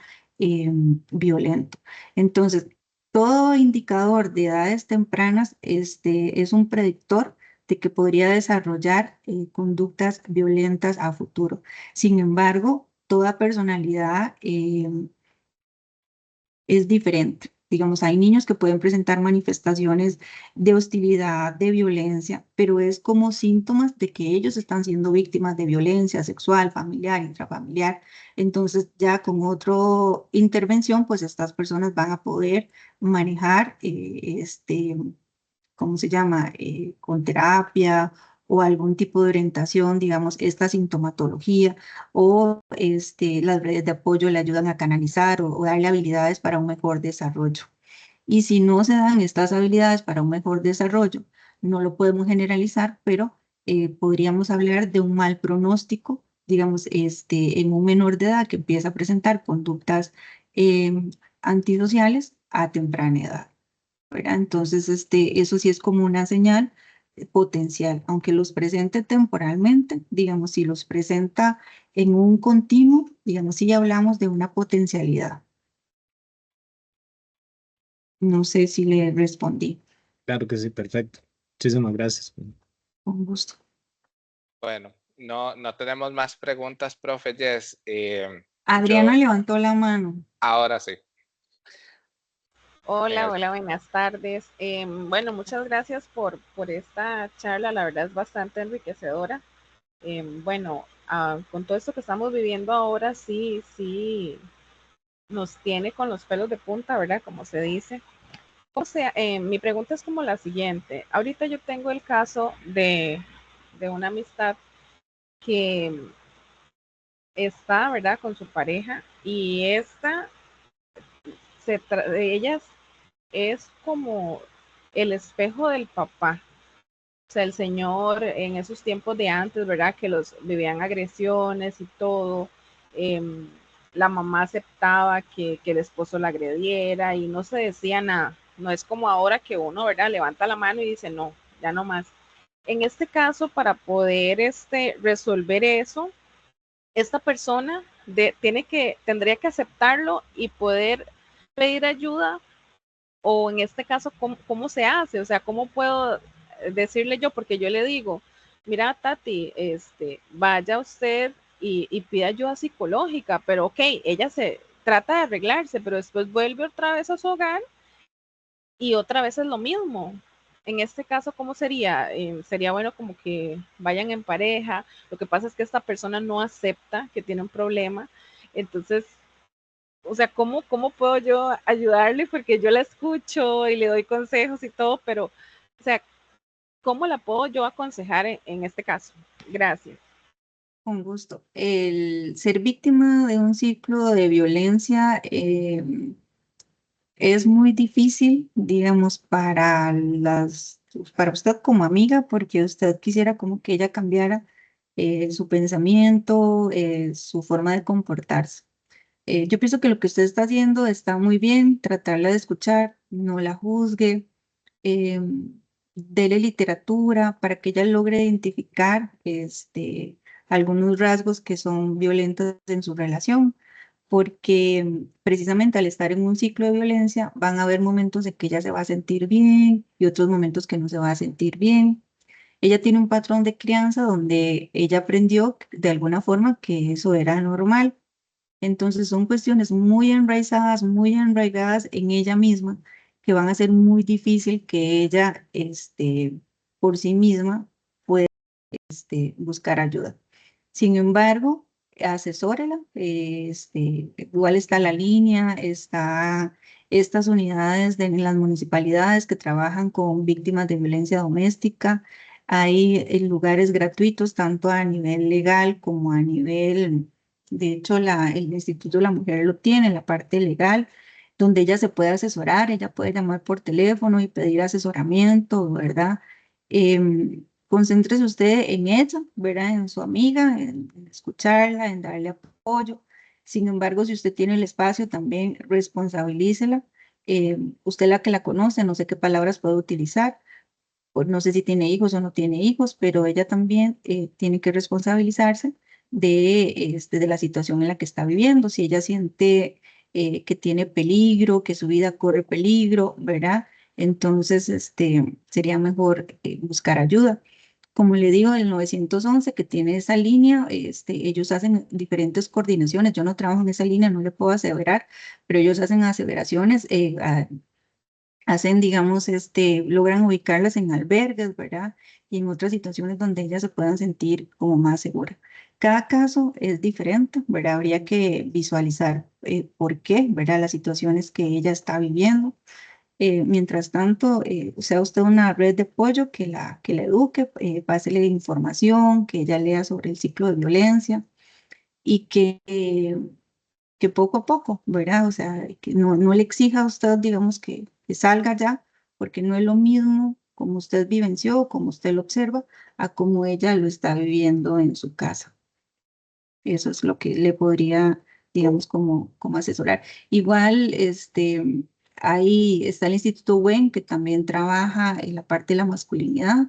violento. Entonces, todo indicador de edades tempranas es un predictor de que podría desarrollar conductas violentas a futuro. Sin embargo, toda personalidad es diferente. Digamos, hay niños que pueden presentar manifestaciones de hostilidad, de violencia, pero es como síntomas de que ellos están siendo víctimas de violencia sexual, familiar, intrafamiliar. Entonces, ya con otra intervención, pues estas personas van a poder manejar ¿cómo se llama? Con terapia o algún tipo de orientación, digamos, esta sintomatología o las redes de apoyo le ayudan a canalizar o darle habilidades para un mejor desarrollo. Y si no se dan estas habilidades para un mejor desarrollo, no lo podemos generalizar, pero podríamos hablar de un mal pronóstico, digamos, en un menor de edad que empieza a presentar conductas antisociales a temprana edad. ¿Verdad? Entonces, eso sí es como una señal potencial, aunque los presente temporalmente, digamos, si los presenta en un continuo, digamos, si ya hablamos de una potencialidad. No sé si le respondí. Claro que sí, perfecto. Muchísimas gracias. Con gusto. Bueno, no tenemos más preguntas, profe Jess. Adriana levantó la mano. Ahora sí. Hola, hola, buenas tardes. Bueno, muchas gracias por esta charla, la verdad es bastante enriquecedora. Bueno, con todo esto que estamos viviendo ahora, sí, nos tiene con los pelos de punta, ¿verdad? Como se dice. O sea, mi pregunta es como la siguiente. Ahorita yo tengo el caso de una amistad que está, ¿verdad? Con su pareja y ella es como el espejo del papá. O sea, el señor en esos tiempos de antes, ¿verdad? Que los vivían agresiones y todo. La mamá aceptaba que el esposo la agrediera y no se decía nada. No es como ahora que uno, ¿verdad? Levanta la mano y dice, no, ya no más. En este caso, para poder resolver eso, esta persona tendría que aceptarlo y poder pedir ayuda, o en este caso, ¿cómo se hace? O sea, ¿cómo puedo decirle yo? Porque yo le digo, mira, Tati, vaya usted y pida ayuda psicológica, pero ok, ella se trata de arreglarse, pero después vuelve otra vez a su hogar y otra vez es lo mismo. En este caso, ¿cómo sería? Sería bueno como que vayan en pareja. Lo que pasa es que esta persona no acepta que tiene un problema. Entonces, o sea, ¿cómo puedo yo ayudarle? Porque yo la escucho y le doy consejos y todo, pero, o sea, ¿cómo la puedo yo aconsejar en este caso? Gracias. Con gusto. El ser víctima de un ciclo de violencia es muy difícil, digamos, para usted como amiga, porque usted quisiera como que ella cambiara su pensamiento, su forma de comportarse. Yo pienso que lo que usted está haciendo está muy bien, tratarla de escuchar, no la juzgue, eh, dele literatura para que ella logre identificar algunos rasgos que son violentos en su relación, porque precisamente al estar en un ciclo de violencia van a haber momentos en que ella se va a sentir bien y otros momentos que no se va a sentir bien. Ella tiene un patrón de crianza donde ella aprendió de alguna forma que eso era normal. Entonces son cuestiones muy enraizadas, muy arraigadas en ella misma, que van a ser muy difícil que ella, por sí misma, buscar ayuda. Sin embargo, asesórela, igual está la línea, está estas unidades en las municipalidades que trabajan con víctimas de violencia doméstica. Hay lugares gratuitos, tanto a nivel legal como a nivel, de hecho, el Instituto de la Mujer lo tiene, la parte legal. donde ella se puede asesorar, ella puede llamar por teléfono y pedir asesoramiento, ¿verdad? Concéntrese usted en ella, ¿verdad? En su amiga, en escucharla, en darle apoyo. Sin embargo, si usted tiene el espacio, también responsabilícela. Usted la que la conoce, no sé qué palabras puede utilizar, pues no sé si tiene hijos o no tiene hijos, pero ella también tiene que responsabilizarse de la situación en la que está viviendo. Si ella siente que tiene peligro, que su vida corre peligro, ¿verdad? Entonces, sería mejor buscar ayuda. Como le digo, el 911 que tiene esa línea, ellos hacen diferentes coordinaciones. Yo no trabajo en esa línea, no le puedo aseverar, pero ellos hacen aseveraciones, hacen, digamos, logran ubicarlas en albergues, ¿verdad? Y en otras situaciones donde ellas se puedan sentir como más seguras. Cada caso es diferente, ¿verdad? Habría que visualizar por qué, ¿verdad? Las situaciones que ella está viviendo. Mientras tanto, sea usted una red de apoyo que la eduque, pásele información, que ella lea sobre el ciclo de violencia y que poco a poco, ¿verdad? O sea, que no le exija a usted, digamos, que salga ya, porque no es lo mismo como usted vivenció, como usted lo observa, a como ella lo está viviendo en su casa. Eso es lo que le podría, digamos, como asesorar. Igual, ahí está el Instituto WEN, que también trabaja en la parte de la masculinidad,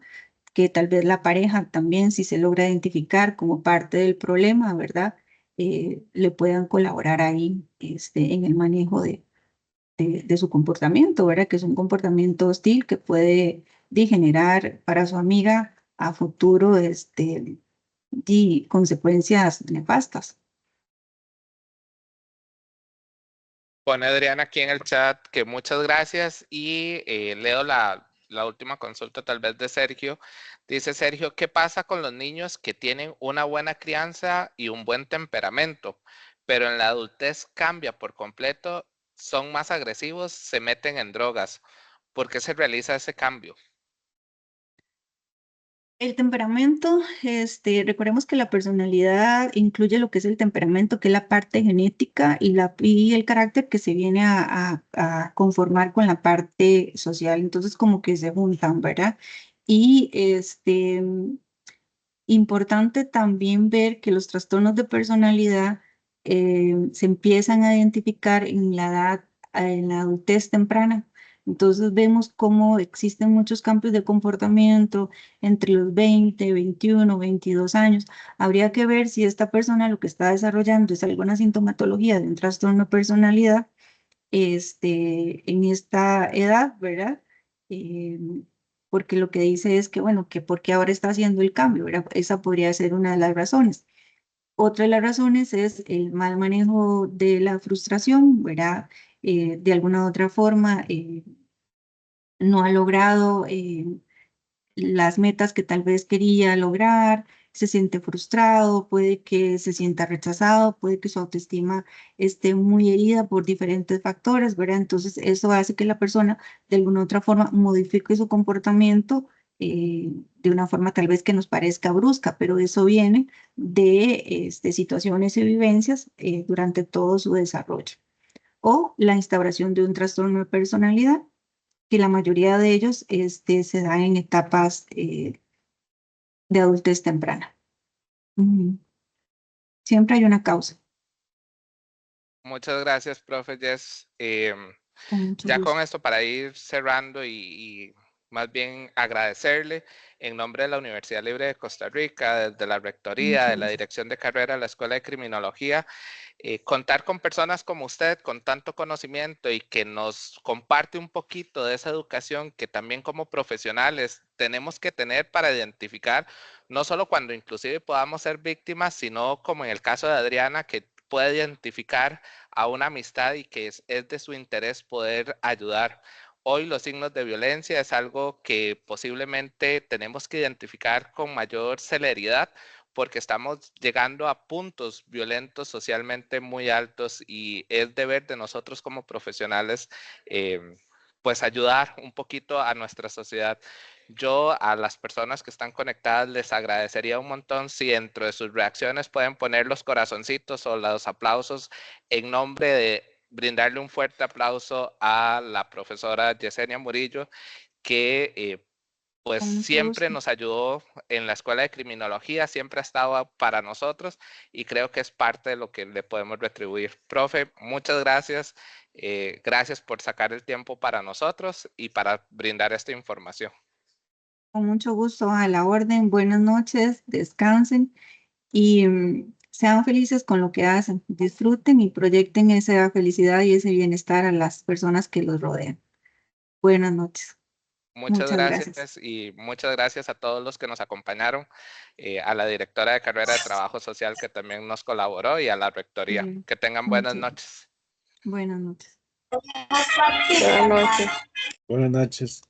que tal vez la pareja también, si se logra identificar como parte del problema, ¿verdad? Le puedan colaborar ahí, en el manejo de su comportamiento, ¿verdad? Que es un comportamiento hostil que puede generar para su amiga a futuro, y consecuencias nefastas. Pone Adriana aquí en el chat que muchas gracias y leo la última consulta tal vez de Sergio. Dice Sergio, ¿qué pasa con los niños que tienen una buena crianza y un buen temperamento, pero en la adultez cambia por completo, son más agresivos, se meten en drogas? ¿Por qué se realiza ese cambio? El temperamento, recordemos que la personalidad incluye lo que es el temperamento, que es la parte genética y el carácter que se viene a conformar con la parte social. Entonces, como que se juntan, ¿verdad? Y importante también ver que los trastornos de personalidad se empiezan a identificar en la edad, en la adultez temprana. Entonces vemos cómo existen muchos cambios de comportamiento entre los 20, 21, 22 años. Habría que ver si esta persona lo que está desarrollando es alguna sintomatología de un trastorno de personalidad en esta edad, ¿verdad? Eh, Porque lo que dice es que, bueno, que porque ahora está haciendo el cambio, ¿verdad? Esa podría ser una de las razones. Otra de las razones es el mal manejo de la frustración, ¿verdad? De alguna u otra forma, no ha logrado las metas que tal vez quería lograr, se siente frustrado, puede que se sienta rechazado, puede que su autoestima esté muy herida por diferentes factores, ¿verdad? Entonces eso hace que la persona de alguna otra forma modifique su comportamiento de una forma tal vez que nos parezca brusca, pero eso viene de situaciones y vivencias durante todo su desarrollo. O la instauración de un trastorno de personalidad, que la mayoría de ellos se da en etapas de adultez temprana. Ujú. Siempre hay una causa, Muchas gracias, profe Jess. con mucho Ya con gusto. esto, para ir cerrando y más bien agradecerle en nombre de la Universidad Libre de Costa Rica, desde la Rectoría, Muchas de la gracias. Dirección de Carrera de la Escuela de Criminología, contar con personas como usted, con tanto conocimiento y que nos comparte un poquito de esa educación que también como profesionales tenemos que tener para identificar, no solo cuando inclusive podamos ser víctimas, sino como en el caso de Adriana, que puede identificar a una amistad y que es de su interés poder ayudar. Hoy los signos de violencia es algo que posiblemente tenemos que identificar con mayor celeridad porque estamos llegando a puntos violentos socialmente muy altos y es deber de nosotros como profesionales pues ayudar un poquito a nuestra sociedad. Yo a las personas que están conectadas les agradecería un montón si dentro de sus reacciones pueden poner los corazoncitos o los aplausos en nombre de brindarle un fuerte aplauso a la profesora Yesenia Murillo, que pues Con mucho siempre gusto. nos ayudó en la Escuela de Criminología, siempre ha estado para nosotros y creo que es parte de lo que le podemos retribuir. Profe, muchas gracias. Gracias por sacar el tiempo para nosotros y para brindar esta información. Con mucho gusto, a la orden. Buenas noches, descansen y sean felices con lo que hacen. Disfruten y proyecten esa felicidad y ese bienestar a las personas que los rodean. Buenas noches. Muchas Muchas gracias. gracias y muchas gracias a todos los que nos acompañaron, a la directora de carrera de Trabajo Social que también nos colaboró y a la rectoría. Sí, Que tengan buenas muchas noches. buenas noches. Buenas noches. Buenas noches.